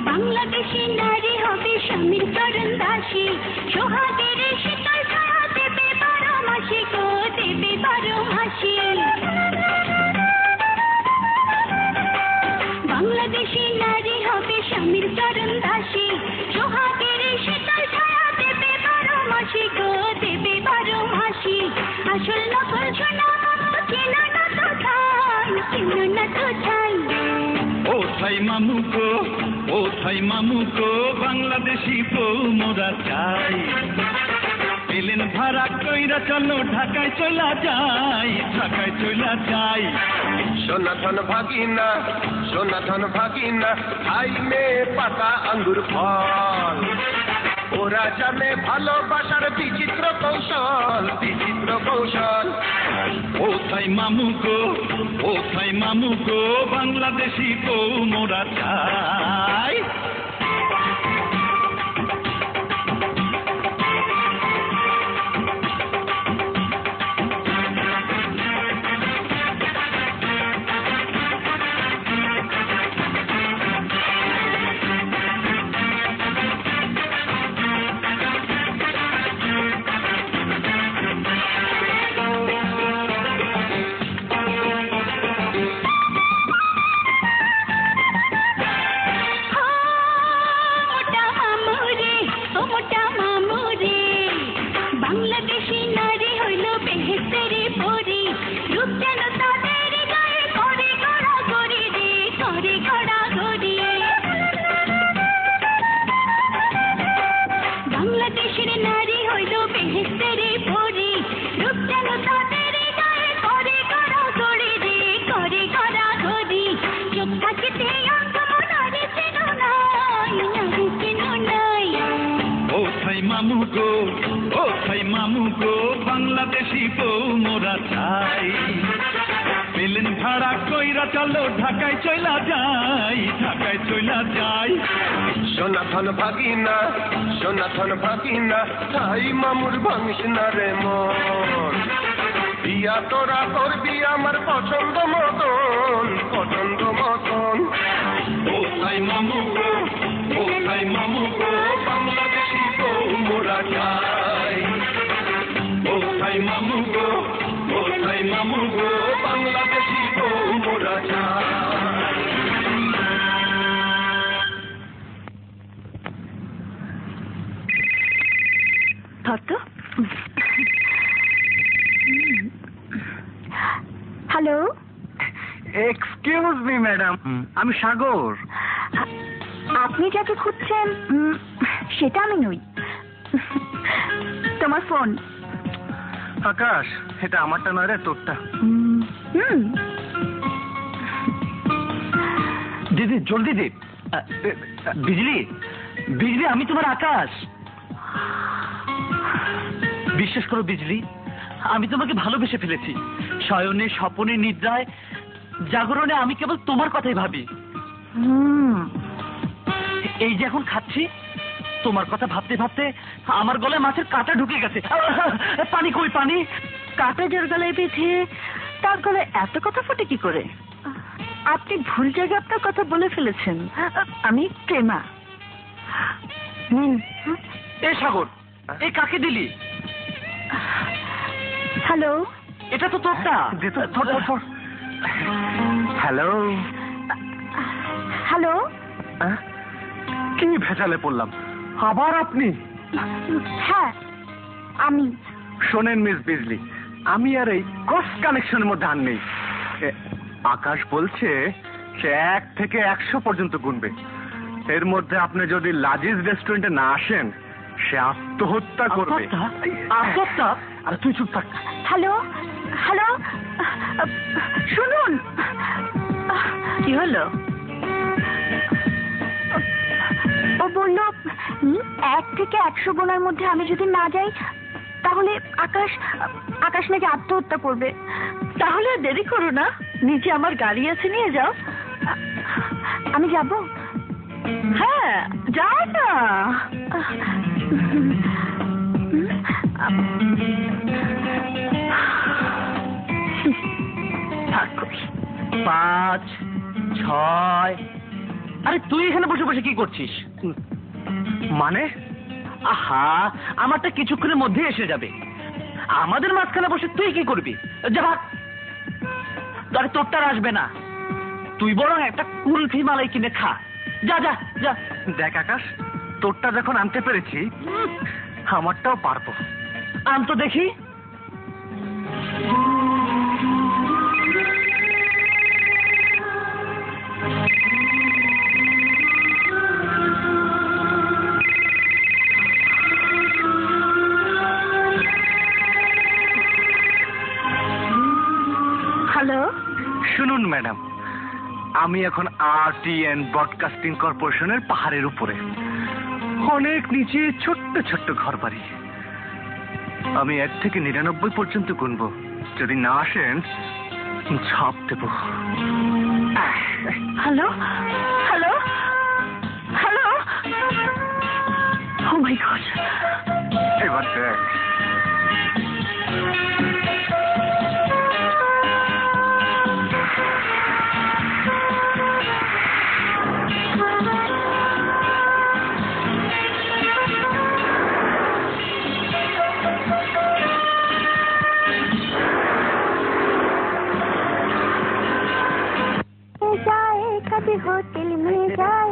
বাংলাদেশি নারী হবে স্বামীর চরণ দাসী, সোহাগের শীতল ছায়া দেবে 12 মাসে গো, দেবে 12 মাসে। বাংলাদেশি নারী হবে স্বামীর চরণ দাসী, সোহাগের শীতল ছায়া দেবে 12 মাসে গো, দেবে 12 মাসে। আসল নকল সোনা চেনা না তো ছাই, চেনা না তো ছাই। ও থাই মামু গো, ও থাই মামু গো, বাংলাদেশি বউ মোরা চাই। প্লেন ভাড়া কইরা চলো ঢাকায় চলা যাই, ঢাকায় চলা যাই। সনাতন ভাগিনা খাইলে পাকা আঙ্গুর ফল, ওরা জানে ভালোবাসার বিচিত্র কৌশল, বিচিত্র কৌশল। ও থাই মামু গো, ও থাই মামু গো, বাংলাদেশি বউ মোরা চাই। বাংলাদেশি নারী হইল বেহেশতের পরী, রূপ যেন তাদের গায়ে করে গড়াগড়ি রে, করে গড়াগড়ি। বাংলাদেশের নারী হইল বেহেশতের পরী, রূপ যেন তাদের গায়ে করে গড়াগড়ি রে, করে গড়াগড়ি। চোখ থাকিতে অঙ্গম নারী চেনো নাই, নারী চেনো নাই। ও থাই মামু গো, ও থাই মামু গো, বাংলাদেশি বউ মোরা চাই। প্লেন ভাড়া কইরা চলো ঢাকায় চলা যাই, ঢাকায় চলা যাই। সনাতন ভাগিনা তাই মামুর ভাঙিস না রে মন, বিয়া তোরা করবি আমার পছন্দ মতন, পছন্দ মতন। ও থাই মামু গো, ও থাই মামু গো, বাংলাদেশি বউ মোরা চাই। ও থাই মামু গো, ও থাই মামু গো, বাংলাদেশি বউ মোরা চাই। ধরতো। হ্যালো, এক্সকিউজ মি ম্যাডাম, আমি সাগর। আপনি যাকে খুঁজছেন সেটা আমি নই। তোমার ফোন। আকাশ, এটা আমারটা নয় রে, তোরটা। দিদি জলদি দে। বিজলি, বিজলি, আমি তোমার আকাশ। বিশ্বাস করো বিজলি, আমি তোমাকে ভালোবেসে ফেলেছি। শয়নে, স্বপনে, নিদ্রায়, জাগরণে আমি কেবল তোমার কথাই ভাবি। এই যে এখন খাচ্ছি, তোমার কথা ভাবতে ভাবতে আমার গলায় মাছের কাঁটা ঢুকে গেছে। পানি কই, পানি? কাঁটা যার গলায় বেঁধে তার গলায় এত কথা ফোটে কি করে? আপনি ভুল জায়গায় আপনার কথা বলে ফেলেছেন। আমি প্রেমা। এ সাগর, এই কাকে দিলি? হ্যালো, এটা তো তোরটা। হ্যালো, হ্যালো, কি ভেজালে পড়লাম? আবার আপনি? হ্যাঁ আমি। শোনেন মিস বিজলি, আমি আর এই ক্রস কানেকশনের মধ্যে আর নেই। আকাশ বলছে সে 1 থেকে 100 পর্যন্ত গুনবে। এর মধ্যে আপনি যদি লাজিজ রেস্টুরেন্টে না আসেন, সে আত্মহত্যা করবে। আত্মহত্যা? আরে তুই চুপ থাক। হ্যালো হ্যালো, শুনুন। কি হলো? ও বলল 1 থেকে 100 গোনার মধ্যে আমি যদি না যাই তাহলে আকাশ নাকি আত্মহত্যা করবে। তাহলে আর দেরি করো না, নিচে আমার গাড়ি আছে, নিয়ে যাও। আমি যাব? হ্যাঁ যাও না। থাকো। 5, 6। আরে তুই এখানে বসে বসে কি করছিস? মানে? আহা, আমারটা কিছুক্ষণের মধ্যে এসে যাবে। আমাদের মাঝখানে বসে তুই কি করবি? যা ভাগ। আরে তোরটা আর আসবে না, তুই বরং একটা কুলফি মালাই কিনে খা। যা যা যা। দেখ আকাশ, তোরটা যখন আনতে পেরেছি, আমারটাও পারবো। আন তো দেখি। হ্যালো, শুনুন ম্যাডাম, আমি এখন RTN ব্রডকাস্টিং কর্পোরেশনের পাহাড়ের উপরে, অনেক নিচে ছোট্ট ছোট্ট ঘর বাড়ি। আমি 1 থেকে 99 পর্যন্ত গুনবো। যদি না আসেন, ছাপ দেব। Hello hello hello. Oh my God. এবার দেখ। कभी होटल में जाए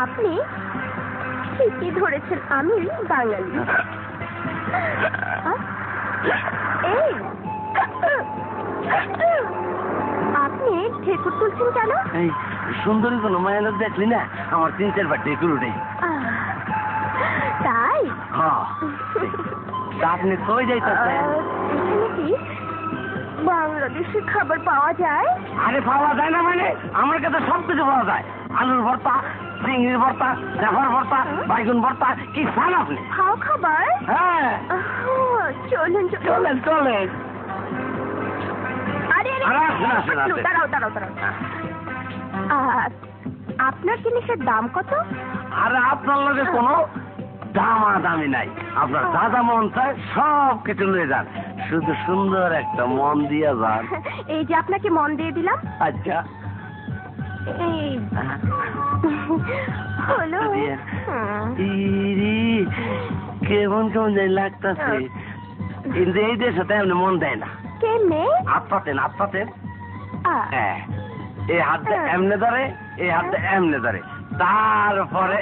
আপনি ঠিকই ধরেছেন, আমি বাঙালি। এই আপনি ঠেকুর তুলছেন কেন? সুন্দরী কোনো মায়ের দেখলি না? আমার 3-4 বার ঠেকুর উঠে। তাই? হ্যাঁ। আপনি কই যাইতেছেন? এখানে কি বাংলাদেশি খাবার পাওয়া যায়? আরে পাওয়া যায় না মানে? আমার কাছে সব কিছু পাওয়া যায়। আলুর ভর্তা, চিংড়ির ভর্তা, জাফর ভর্তা, বাইগুন ভর্তা। কি চান আপনি? খাও খাবার? হ্যাঁ চলেন চলেন চলেন। আরে দাঁড়াও। আপনার জিনিসের দাম কত? আরে আপনার লগে কোনো দামাদামি নাই। আপনার যা যা মন চায় সব কিছু নিয়ে যান, শুধু সুন্দর একটা মন দিয়ে যান। এই যে আপনাকে মন দিয়ে দিলাম। আচ্ছা এই হলো। কেমন কেমন জানি লাগতেছে, কিন্তু এই দেশে তো এমনি মন দেয় না। কেমনে? আত্মাতেন হ্যাঁ, এই হাত এমনে ধরে, এই হাত এমনে ধরে, তারপরে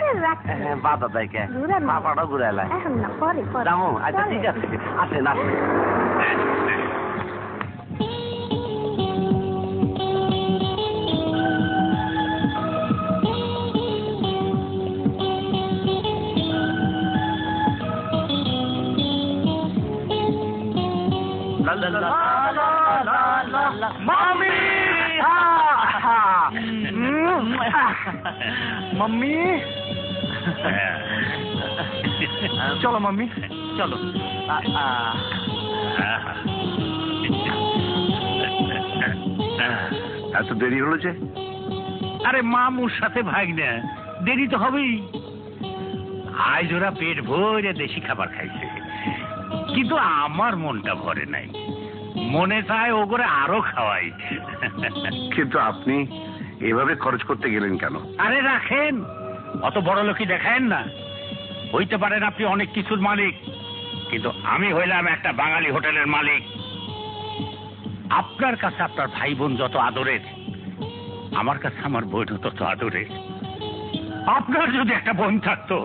বাধা দেয় কে পাপাটা ঘুরে এলায়। আচ্ছা ঠিক আছে, আসেন আসেন। মামি, মাম্মি, চলো মাম্মি চলো। এত দেরি হলো যে? আরে মামুর সাথে ভাগনা, দেরি তো হবেই। আজ ওরা পেট ভরে দেশি খাবার খাইছে, কিন্তু আমার মনটা ভরে নাই। মনে চায় ও করে আরো খাওয়াই। কিন্তু আপনি এভাবে খরচ করতে গেলেন কেন? আরে রাখেন, অত বড় লোকই দেখায়েন না। হইতে পারেন আপনি অনেক কিছুর মালিক, কিন্তু আমি হইলাম একটা বাঙালি হোটেলের মালিক। আপনার কাছে আপনার ভাই বোন যত আদরের, আমার কাছে আমার বোনও তত আদরের। আপনার যদি একটা বোন থাকতো,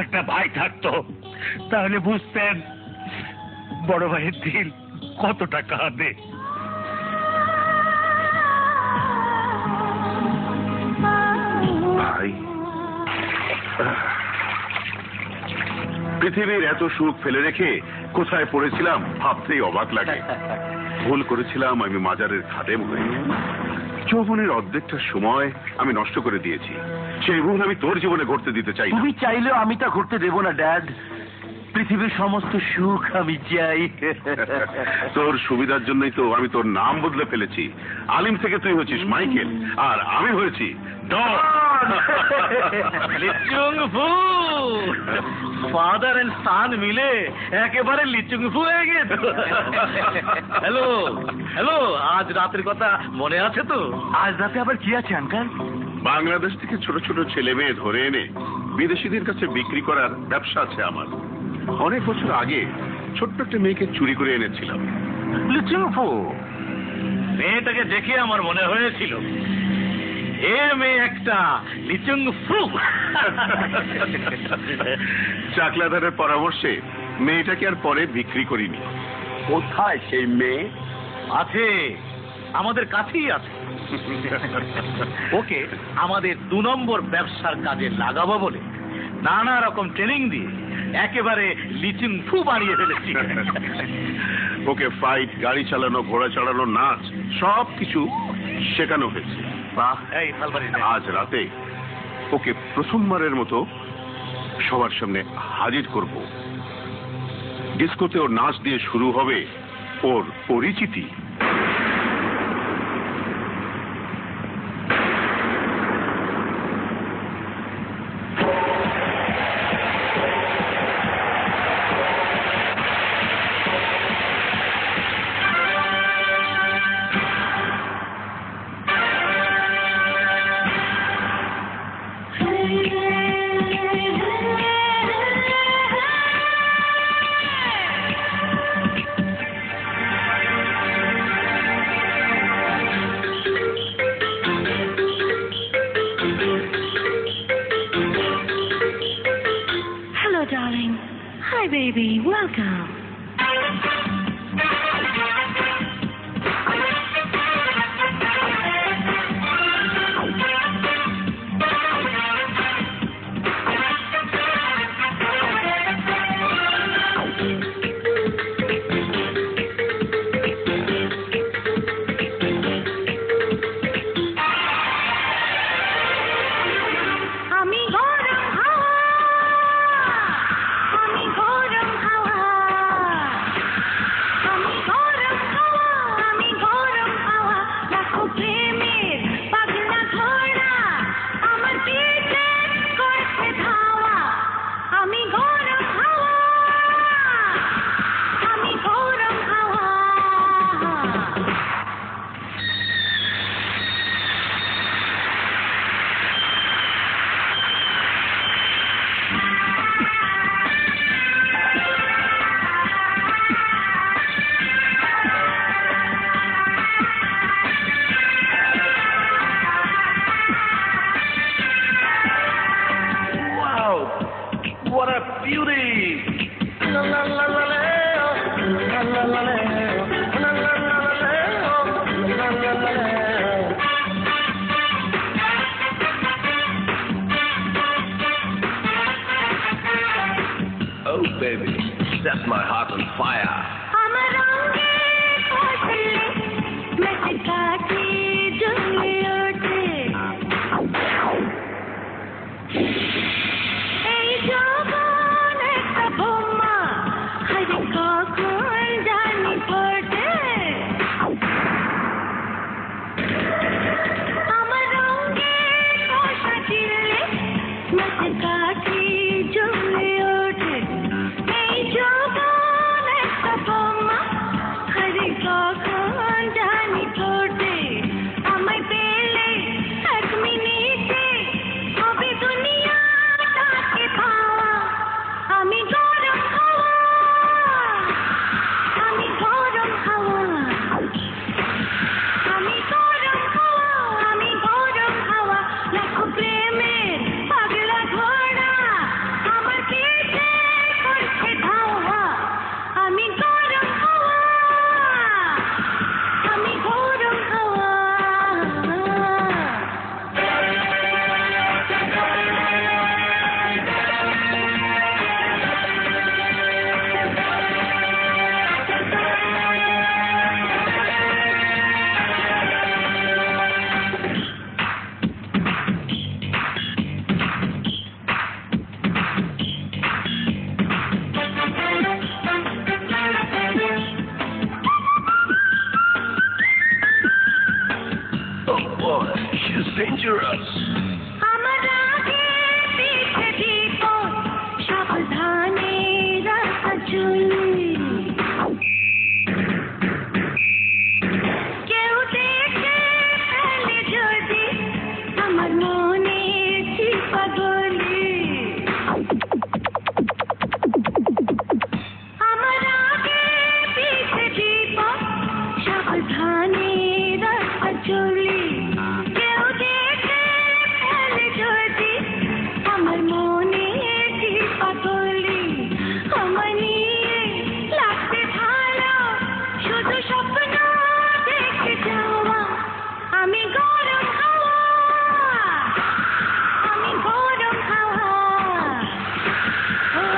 একটা ভাই থাকতো, তাহলে বুঝতেন বড় ভাইয়ের দিল কতটা কাঁদে। ভাই, পৃথিবীর এত সুখ ফেলে রেখে কোথায় পড়েছিলাম ভাবতেই অবাক লাগে। ভুল করেছিলাম, আমি মাজারের খাদেম হয়ে। যৌবনের অর্ধেকটা সময় আমি নষ্ট করে দিয়েছি। সেই ভুল আমি তোর জীবনে ঘটতে দিতে চাই না। তুমি চাইলেও আমি তা ঘটতে দেব না ড্যাড। পৃথিবীর সমস্ত সুখ আমি চাই। তোর সুবিধার জন্যই তো আমি তোর নাম বদলে ফেলেছি। আলিম থেকে তুই হচ্ছিস মাইকেল, আর আমি হয়েছি ডন। লিচুংফু, ফাদার এন্ড সান মিলে একেবারে লিচুংফু হয়ে গেছে। হ্যালো হ্যালো, আজ রাতের কথা মনে আছে তো? আজ রাতে আবার কি আছে আঙ্কাল? বাংলাদেশ থেকে ছোট ছোট ছেলে মেয়ে ধরে এনে বিদেশিদের কাছে বিক্রি করার ব্যবসা আছে আমার। অনেক বছর আগে ছোট্ট একটা মেয়েকে চুরি করে এনেছিলাম। লিচুংফু, মেয়েটাকে দেখে আমার মনে হয়েছিল এ মেয়ে একটা লিচুংফু। চাকলাদারের পরামর্শে মেয়েটাকে আর পরে বিক্রি করিনি। কোথায় সেই মেয়ে? আছে, আমাদের কাছেই আছে। ওকে আমাদের 2 নম্বর ব্যবসার কাজে লাগাবো বলে নানা রকম ট্রেনিং দিয়ে একেবারে লিচুংফু বানিয়ে ফেলেছি। ওকে ফাইট, গাড়ি চালানো, ঘোড়া চালানো, নাচ সব কিছু শেখানো হয়েছে। বাহ, এই সালবারি আজ রাতে ওকে প্রথমবারের মতো সবার সামনে হাজির করব। ডিস্কোতে ওর নাচ দিয়ে শুরু হবে ওর পরিচিতি। Hello, darling. Hi, baby. Welcome. আমি গরম হাওয়া, আমি গরম হাওয়া, আমি গরম হাওয়া, আমি গরম হাওয়া, লাখো প্রেমের পাগলা ঘোড়া আমার পিছে করছে ধাওয়া। আমি গরম হাওয়া, আমি গরম হাওয়া। Wow, what a beauty! Oh, baby, set my heart on fire. আমার রঙে পড়লে মেঘে কাঠি জ্বলে ওঠে। এই যৌবন একটা বোমা, হায়রে কখন জানি ফোটে। আমার রঙে কষা চিরলে মেঘে কাঠি জ্বলে ওঠে। এই যৌবন একটা is dangerous. আমার আগে পিছে বিপদ সাবধানে রাস্তা চলি কেউ দেখে ফেলে যদি আমার মনে পাগলি আমার আগে পিছে বিপদ সাবধানে রাস্তা চলি কেউ দেখে ফেলে যদি আমার মনে পাগলি আমার নিয়ে লাগতে ভালো শুধু স্বপ্ন দেখে যাওয়া আমি গরম হাওয়া আমি গরম হাওয়া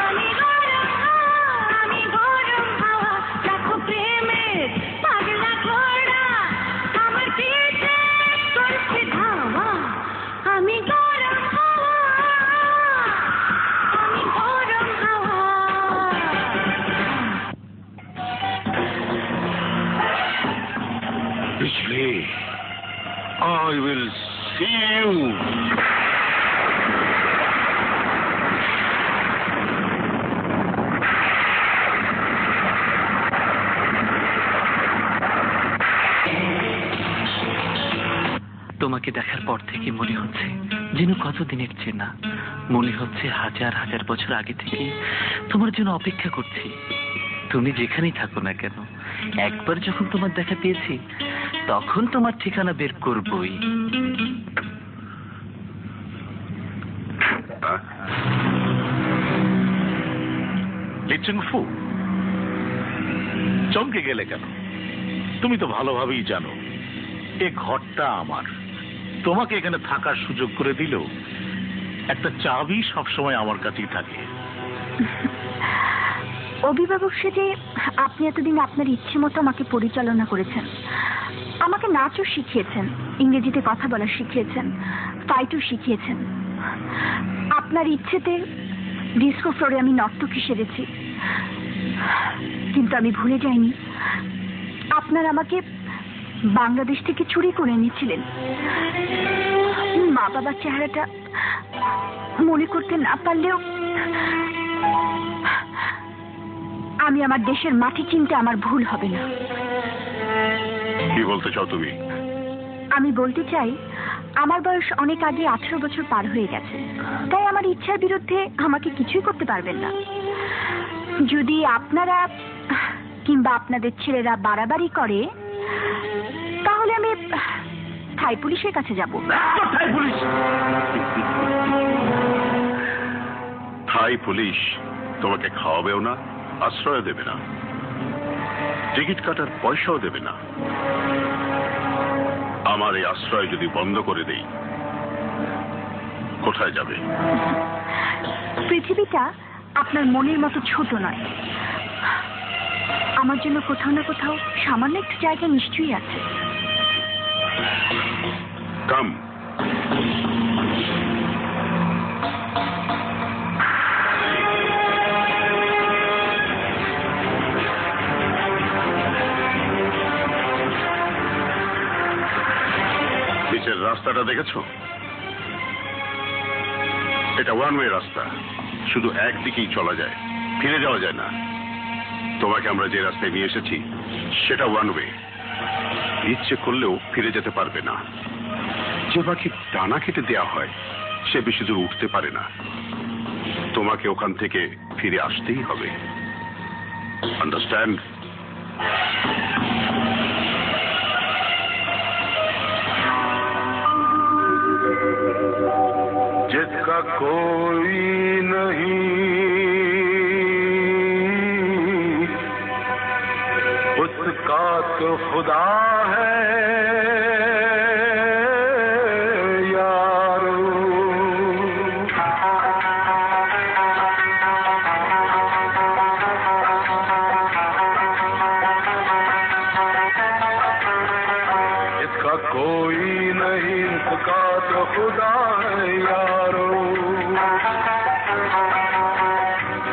আমি গরম হাওয়া আমি গরম হাওয়া লাখো প্রেমের পাগলা ঘোড়া আমার পিছে করছে ধাওয়া আমি গরম হাওয়া আমি গরম হাওয়া Bijli, I will see you. তোমাকে দেখার পর থেকে মনে হচ্ছে যেন কতদিনের চেনা, মনে হচ্ছে হাজার হাজার বছর আগে থেকে তোমার জন্য অপেক্ষা করছি। তুমি যেখানেই থাকো না কেন, একবার যখন তোমার দেখা পেয়েছি তখন তোমার ঠিকানা বের করবই। লিচুং ফু, চমকে গেলে কেন? তুমি তো ভালোভাবেই জানো এ ঘরটা আমার। তোমাকে এখানে থাকার সুযোগ করে দিলেও একটা চাবি সবসময় আমার কাছেই থাকে। অভিভাবক সেজে আপনি এতদিন আপনার ইচ্ছে মতো আমাকে পরিচালনা করেছেন, আমাকে নাচও শিখিয়েছেন, ইংরেজিতে কথা বলা শিখিয়েছেন, ফাইটও শিখিয়েছেন। আপনার ইচ্ছেতে ডিস্কো ফ্লোরে আমি নর্তকী সেরেছি, কিন্তু আমি ভুলে যাইনি আপনার আমাকে বাংলাদেশ থেকে চুরি করে এনেছিলেন। মা বাবার চেহারাটা মনে করতে না পারলেও আমি আমার দেশের মাটি চিনতে আমার ভুল হবে না। কি বলতে চাও তুমি? আমি বলতে চাই আমার বয়স অনেক আগে 18 বছর পার হয়ে গেছে, তাই আমার ইচ্ছার বিরুদ্ধে আমাকে কিছুই করতে পারবেন না। যদি আপনারা কিংবা আপনাদের ছেলেরা বাড়াবাড়ি করে তাহলে আমি থাই পুলিশের কাছে যাব। থাই পুলিশ? থাই পুলিশ তোমাকে খাওয়াবেও না, আশ্রয় দেবে না, টিকিট কাটার পয়সাও দেবে না। আমার এই আশ্রয় যদি বন্ধ করে দেই, কোথায় যাবে? পৃথিবীটা আপনার মনের মতো ছোট নয়, আমার জন্য কোথাও না কোথাও সামান্য একটু জায়গা নিশ্চয়ই আছে। কাম। নিচের রাস্তাটা দেখেছো? এটা ওয়ান ওয়ে রাস্তা, শুধু একদিকেই চলা যায়, ফিরে যাওয়া যায় না। তোমাকে আমরা যে রাস্তায় নিয়ে এসেছি সেটা ওয়ান ওয়ে, ইচ্ছে করলেও ফিরে যেতে পারবে না। যে পাখি ডানা কেটে দেওয়া হয় সে বেশি দূর উঠতে পারে না, তোমাকে ওখান থেকে ফিরে আসতেই হবে। আন্ডারস্ট্যান্ড? जिसका कोई नहीं उसका तो खुदा है यारो। इसका कोई नहीं उसका तो खुदा है यारो।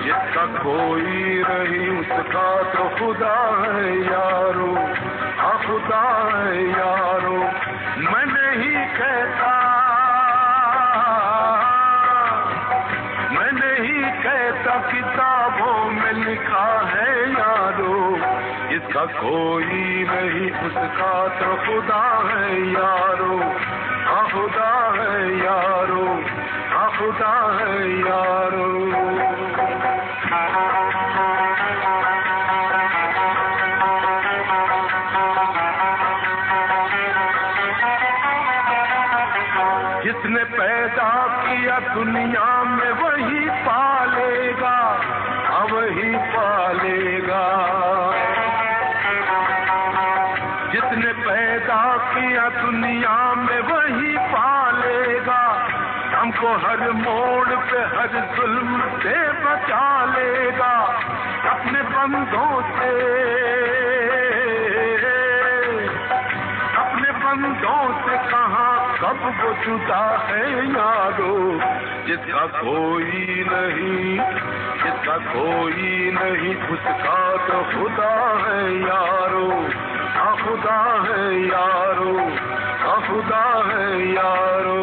जिसका कोई नहीं उसका तो खुदा है यारो। हाँ खुदा है यारो। मैं नहीं कहता जिसका कोई नहीं उसका तो खुदा है यारो, हाँ खुदा है यारो, हाँ खुदा है यारो। जिसने पैदा किया दुनिया में वही पालेगा, हाँ वही पालेगा। जिसने पैदा किया दुनिया में वही पालेगा, हमको हर मोड़ पे हर जुल्म से बचा लेगा। अपने बंदों से, अपने बंदों से कहाँ कब वो जुदा है यारो। जिसका कोई नहीं, जिसका कोई नहीं उसका तो खुदा है यारो, हाँ खुदा है यारो, हाँ खुदा है यारो।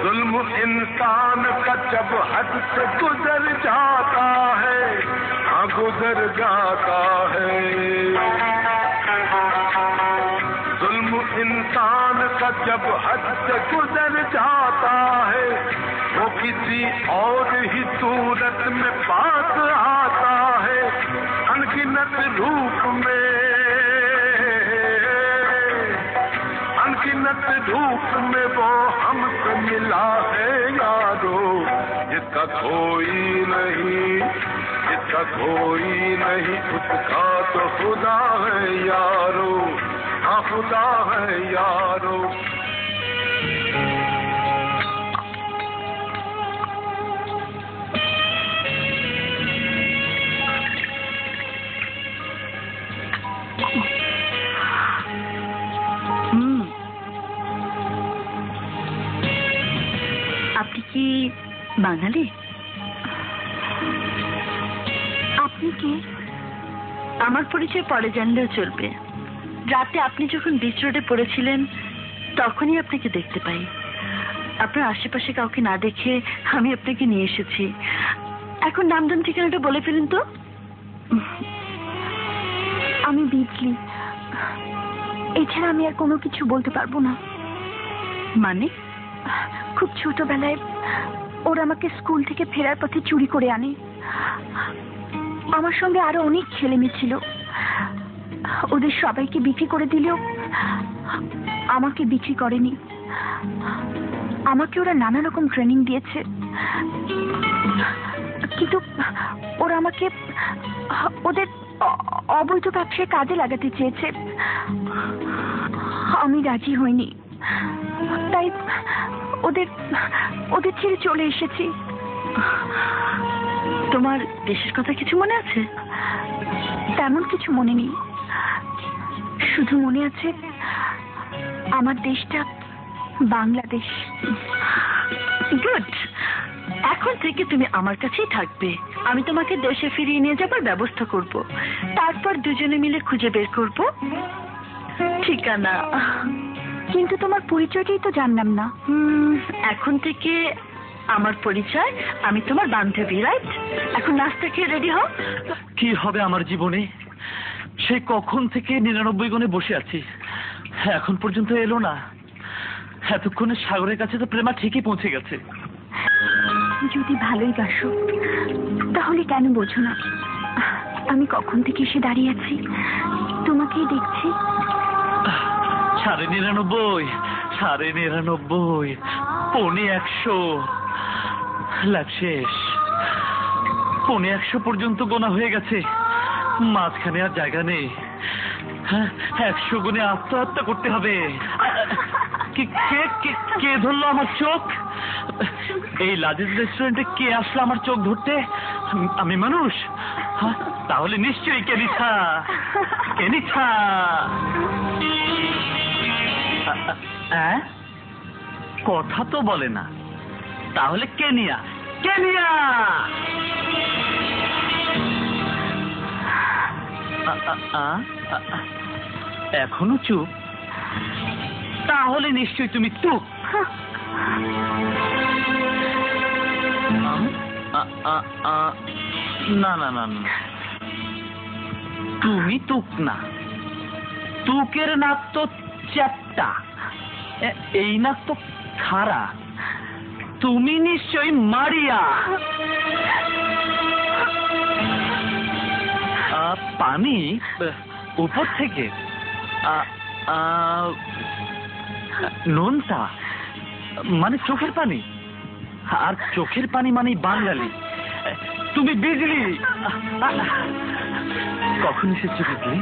जुल्म इंसान का जब हद से गुजर जाता है, हाँ गुजर जाता है। जुल्म इंसान का जब हद से गुजर जाता है, वो किसी और ही सूरत में पास आता है। अनगिनत रूप में, अनगिनत रूप में वो हमसे मिला है यारो। जिसका कोई नहीं, जिसका कोई नहीं उसका तो खुदा है यारो, हाँ खुदा है यारो। আপনি কি বাঙালি? আপনি কে? আমার পরিচয় পরে জানলেও চলবে। রাতে আপনি যখন বিচ রোডে পড়েছিলেন তখনই আপনাকে দেখতে পাই। আপনার আশেপাশে কাউকে না দেখে আমি আপনাকে নিয়ে এসেছি। এখন নামদাম ঠিকানাটা বলে ফেলুন তো। আমি বিজলি, এছাড়া আমি আর কোনো কিছু বলতে পারবো না। মানে? খুব ছোটবেলায় ওরা আমাকে স্কুল থেকে ফেরার পথে চুরি করে আনে। আমার সঙ্গে আরো অনেক ছেলেমেয়ে ছিল। ওদের সবাইকে বিক্রি করে দিলেও আমাকে বিক্রি করেনি। আমাকে ওরা নানা রকম ট্রেনিং দিয়েছে, কিন্তু ওরা আমাকে ওদের অবৈধ ব্যবসায় কাজে লাগাতে চেয়েছে। আমি রাজি হইনি, তাই ওদের ওদের ছেড়ে চলে এসেছি। তোমার দেশের কথা কিছু মনে আছে? তেমন কিছু মনে নেই, শুধু মনে আছে আমার দেশটা বাংলাদেশ। গুড, এখন থেকে তুমি আমার কাছেই থাকবে। আমি তোমাকে দেশে ফিরিয়ে নিয়ে যাবার ব্যবস্থা করব। তারপর দুজনে মিলে খুঁজে বের করব ঠিকানা। কিন্তু তোমার পরিচয়টাই তো জানলাম না। এখন থেকে আমার পরিচয় আমি তোমার বান্ধবী, রাইট? এখন নাস্তা খেয়ে রেডি হও। কি হবে আমার জীবনে? সে কখন থেকে 99 গুণে বসে আছি, এখন পর্যন্ত এলো না। এতক্ষণে সাগরের কাছে তো প্রেমা ঠিকই পৌঁছে গেছে। যদি ভালোই বাসো তাহলে কেন বোঝো না? আমি কখন থেকে এসে দাঁড়িয়ে আছি, তোমাকেই দেখছি। 99.5, 99.5, 100 লাখ শেষ। 100 পর্যন্ত গোনা হয়ে গেছে, মাঝখানে আর জায়গা নেই। 100 গুণে আত্মহত্যা করতে হবে। কে ধরলো আমার চোখ? এই লাজিজ রেস্টুরেন্টে কে আসলো আমার চোখ ধরতে? আমি মানুষ? তাহলে নিশ্চয়ই কেনিছা। কেনিছা কথা তো বলে না, তাহলে কেনিয়া। কেনিয়া এখনো চুপ? তাহলে নিশ্চয়ই তুমি তুক। না না না না, তুমি তুক না। তুকের নাক তো চ্যাপ্টা, এই নাক তো খাড়া। তুমি নিশ্চয়ই মারিয়া। পানি উপর থেকে নোনতা মানে চোখের পানি, আর চোখের পানি মানে বাঙালি। তুমি বিজলি। কখন এসেছো বিজলি?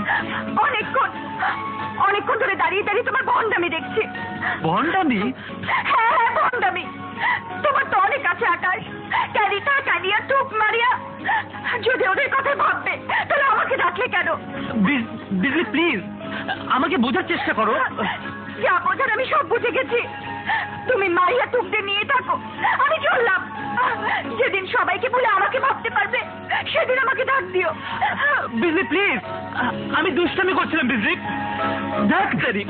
অনেকক্ষণ ধরে দাঁড়িয়ে দাঁড়িয়ে তোমার ভণ্ডামি দেখছি। ভণ্ডামি? হ্যাঁ, ভণ্ডামি। তোমার তো অনেক আছে আকাশ, ক্যারিটা ক্যারিয়া টুক মারিয়া। যদি ওদের কথা ভাববে তাহলে আমাকে ডাকলে কেন? বিজলি প্লিজ আমাকে বোঝার চেষ্টা করো। যা বোঝার আমি সব বুঝে গেছি। তুমি মারিয়া টুকদের নিয়ে থাকো, আমি চললাম। যেদিন সবাইকে বলে আমাকে ভাবতে পারবে সেদিন আমাকে ডাক দিও। বিজলি প্লিজ, আমি দুষ্টামি করছিলাম বিজলি। ডাক্তারি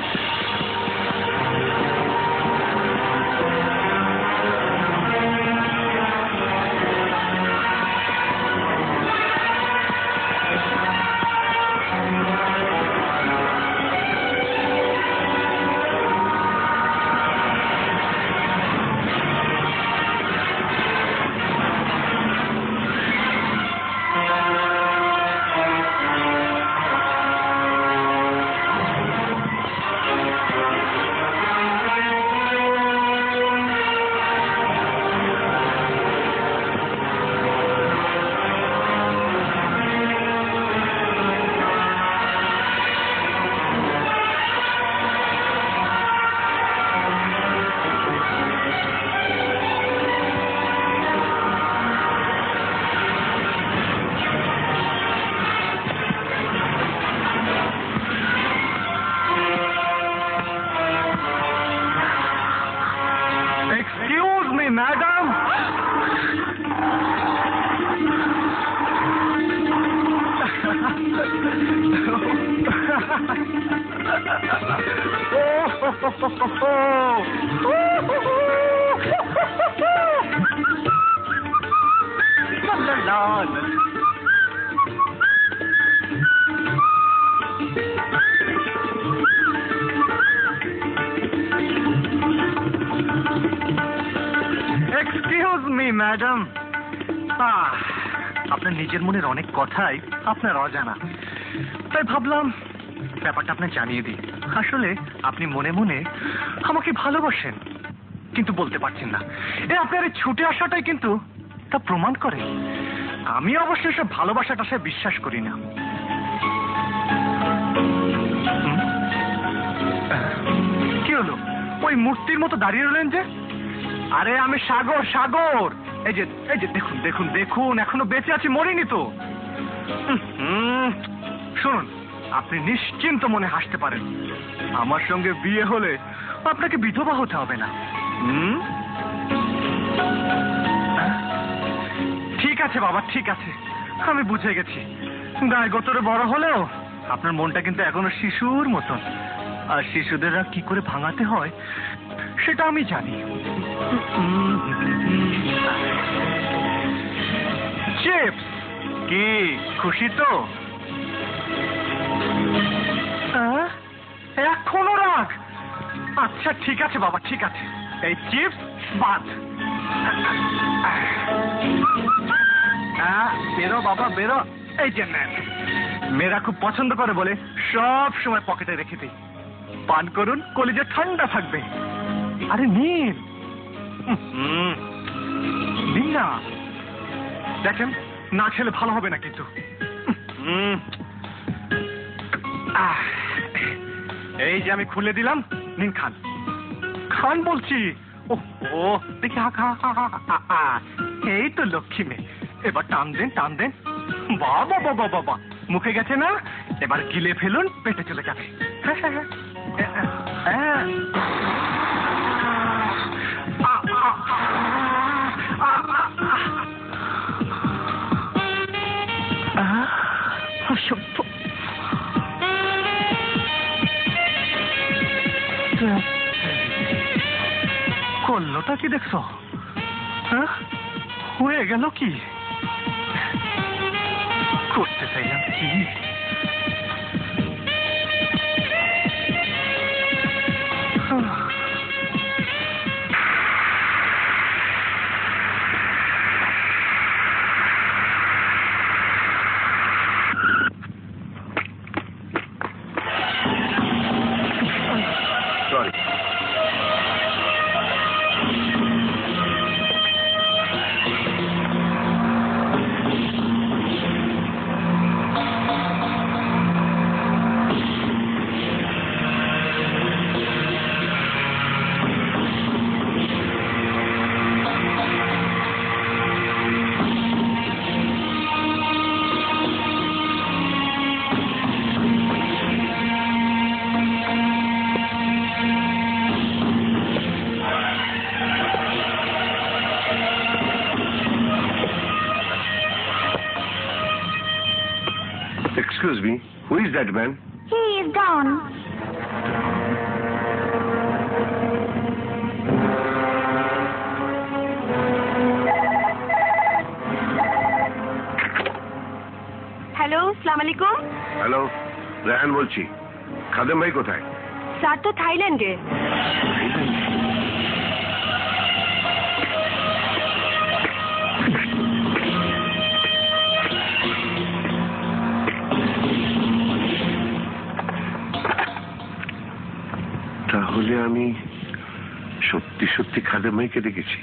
ম্যাডাম। এক্সকিউজ মি ম্যাডাম, আপনার নিজের মনের অনেক কথাই আপনার অজানা, তাই ভাবলাম ব্যাপারটা আপনি জানিয়ে দিই। আসলে আপনি মনে মনে আমাকে ভালোবাসেন, কিন্তু বলতে পারছেন না। আপনার এই ছুটে আসাটাই কিন্তু তা প্রমাণ করে। আমি অবশ্যই সব ভালোবাসাটা সে বিশ্বাস করি না। কি হলো, ওই মূর্তির মতো দাঁড়িয়ে রইলেন যে? আরে আমি সাগর, সাগর। এই যে দেখুন দেখুন দেখুন, এখনো বেঁচে আছি, মরিনি তো। শুনুন, আপনি নিশ্চিন্ত মনে হাসতে পারেন। আমার সঙ্গে বিয়ে হলে আপনাকে বিধবা হতে হবে না। ঠিক আছে বাবা, ঠিক আছে, আমি বুঝে গেছি। গায়ে গোতরে বড় হলেও আপনার মনটা কিন্তু এখনো শিশুর মতন, আর শিশুদেররা কি করে ভাঙাতে হয় সেটা আমি জানি। চিপস কি খুশি তো? এখনো রাগ? আচ্ছা ঠিক আছে বাবা, ঠিক আছে, এই চিপস বাদ। বেরো বাবা বেরো। এই যে নেন, মেয়েরা খুব পছন্দ করে বলে সব সময় পকেটে রেখে দিই। পান করুন, কলিজে ঠান্ডা থাকবে। আরে নিন, নিন না। দেখেন, না খেলে ভালো হবে না কিন্তু। এই যে আমি খুলে দিলাম, নিন খান, খান বলছি। ও দেখি, এই তো লক্ষ্মী মেয়ে। এবার টান দেন, টান দেন। বাবা বাবা বাবা, মুখে গেছে না? এবার গিলে ফেলুন, পেটে চলে যাবে। অসভ্য। হলোটা কি দেখছো? হ্যাঁ, হয়ে গেল কি? করতে চাইলাম কি? Sorry. Excuse me, who is that man? He is down. Hello, আসসালামু আলাইকুম। হ্যালো, রেহান বলছি। খাদেম ভাই কোথায়? স্যার তো থাইল্যান্ডে। তাহলে আমি সত্যি সত্যি খাদেম ভাইকে দেখেছি।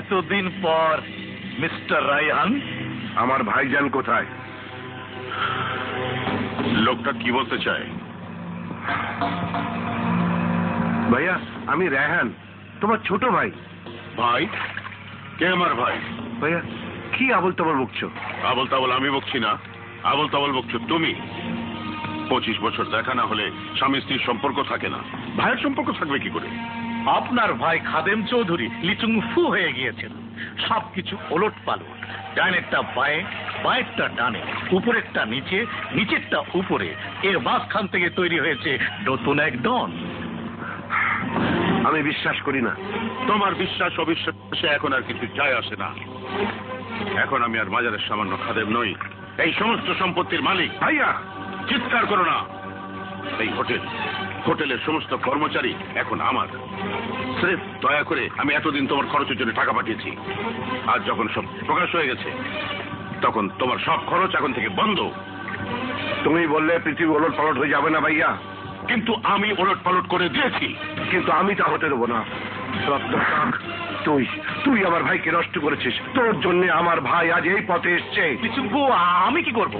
এতদিন পর মিস্টার রায়হান, আমার ভাইজান কোথায়? লোকটা কি বলতে চায়? ভাইয়া, আমি রেহান, তোমার ছোট ভাই। ভাই? কে আমার ভাই? ভাইয়া, কি আবল তাবল বকছো? আবল তাবল আমি বকছি না, আবল তাবল বকছো তুমি। 25 বছর দেখা না হলে স্বামী স্ত্রীর সম্পর্ক থাকে না, ভাইয়ের সম্পর্ক থাকবে কি করে? আপনার ভাই খাদেম চৌধুরী লিচুংফু হয়ে গিয়েছেন। সবকিছু ওলট পালট, ডাইনেরটা বাঁয়ে, বাঁয়েরটা ডানে, উপরেরটা নিচে, নিচেরটা উপরে, এর মাঝখান থেকে তৈরি হয়েছে নতুন এক ডন। আমি বিশ্বাস করি না। তোমার বিশ্বাস অবিশ্বাসে এখন আর কিছু যায় আসে না। এখন আমি আর বাজারের সামান্য খাদেম নই, এই সমস্ত সম্পত্তির মালিক। ভাইয়া, চিৎকার করো না। এই হোটেলের সমস্ত কর্মচারী এখন আমার। স্রেফ দয়া করে আমি এতদিন তোমার খরচের জন্য টাকা পাঠিয়েছি, আর যখন সব প্রকাশ হয়ে গেছে তখন তোমার সব খরচ এখন থেকে বন্ধ। তুমি বললে পৃথিবী ওলট পালট হয়ে যাবে না ভাইয়া। কিন্তু আমি ওলট পালট করে দিয়েছি। কিন্তু আমি তা হতে দেবো না। তুই আমার ভাইকে নষ্ট করেছিস। তোর জন্য আমার ভাই আজ এই পথে এসছে। লিচুংফু, আমি কি করব?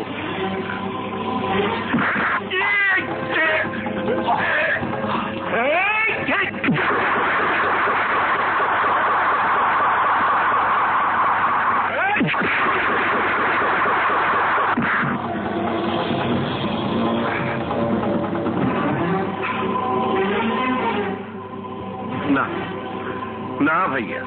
না না ভাইয়া,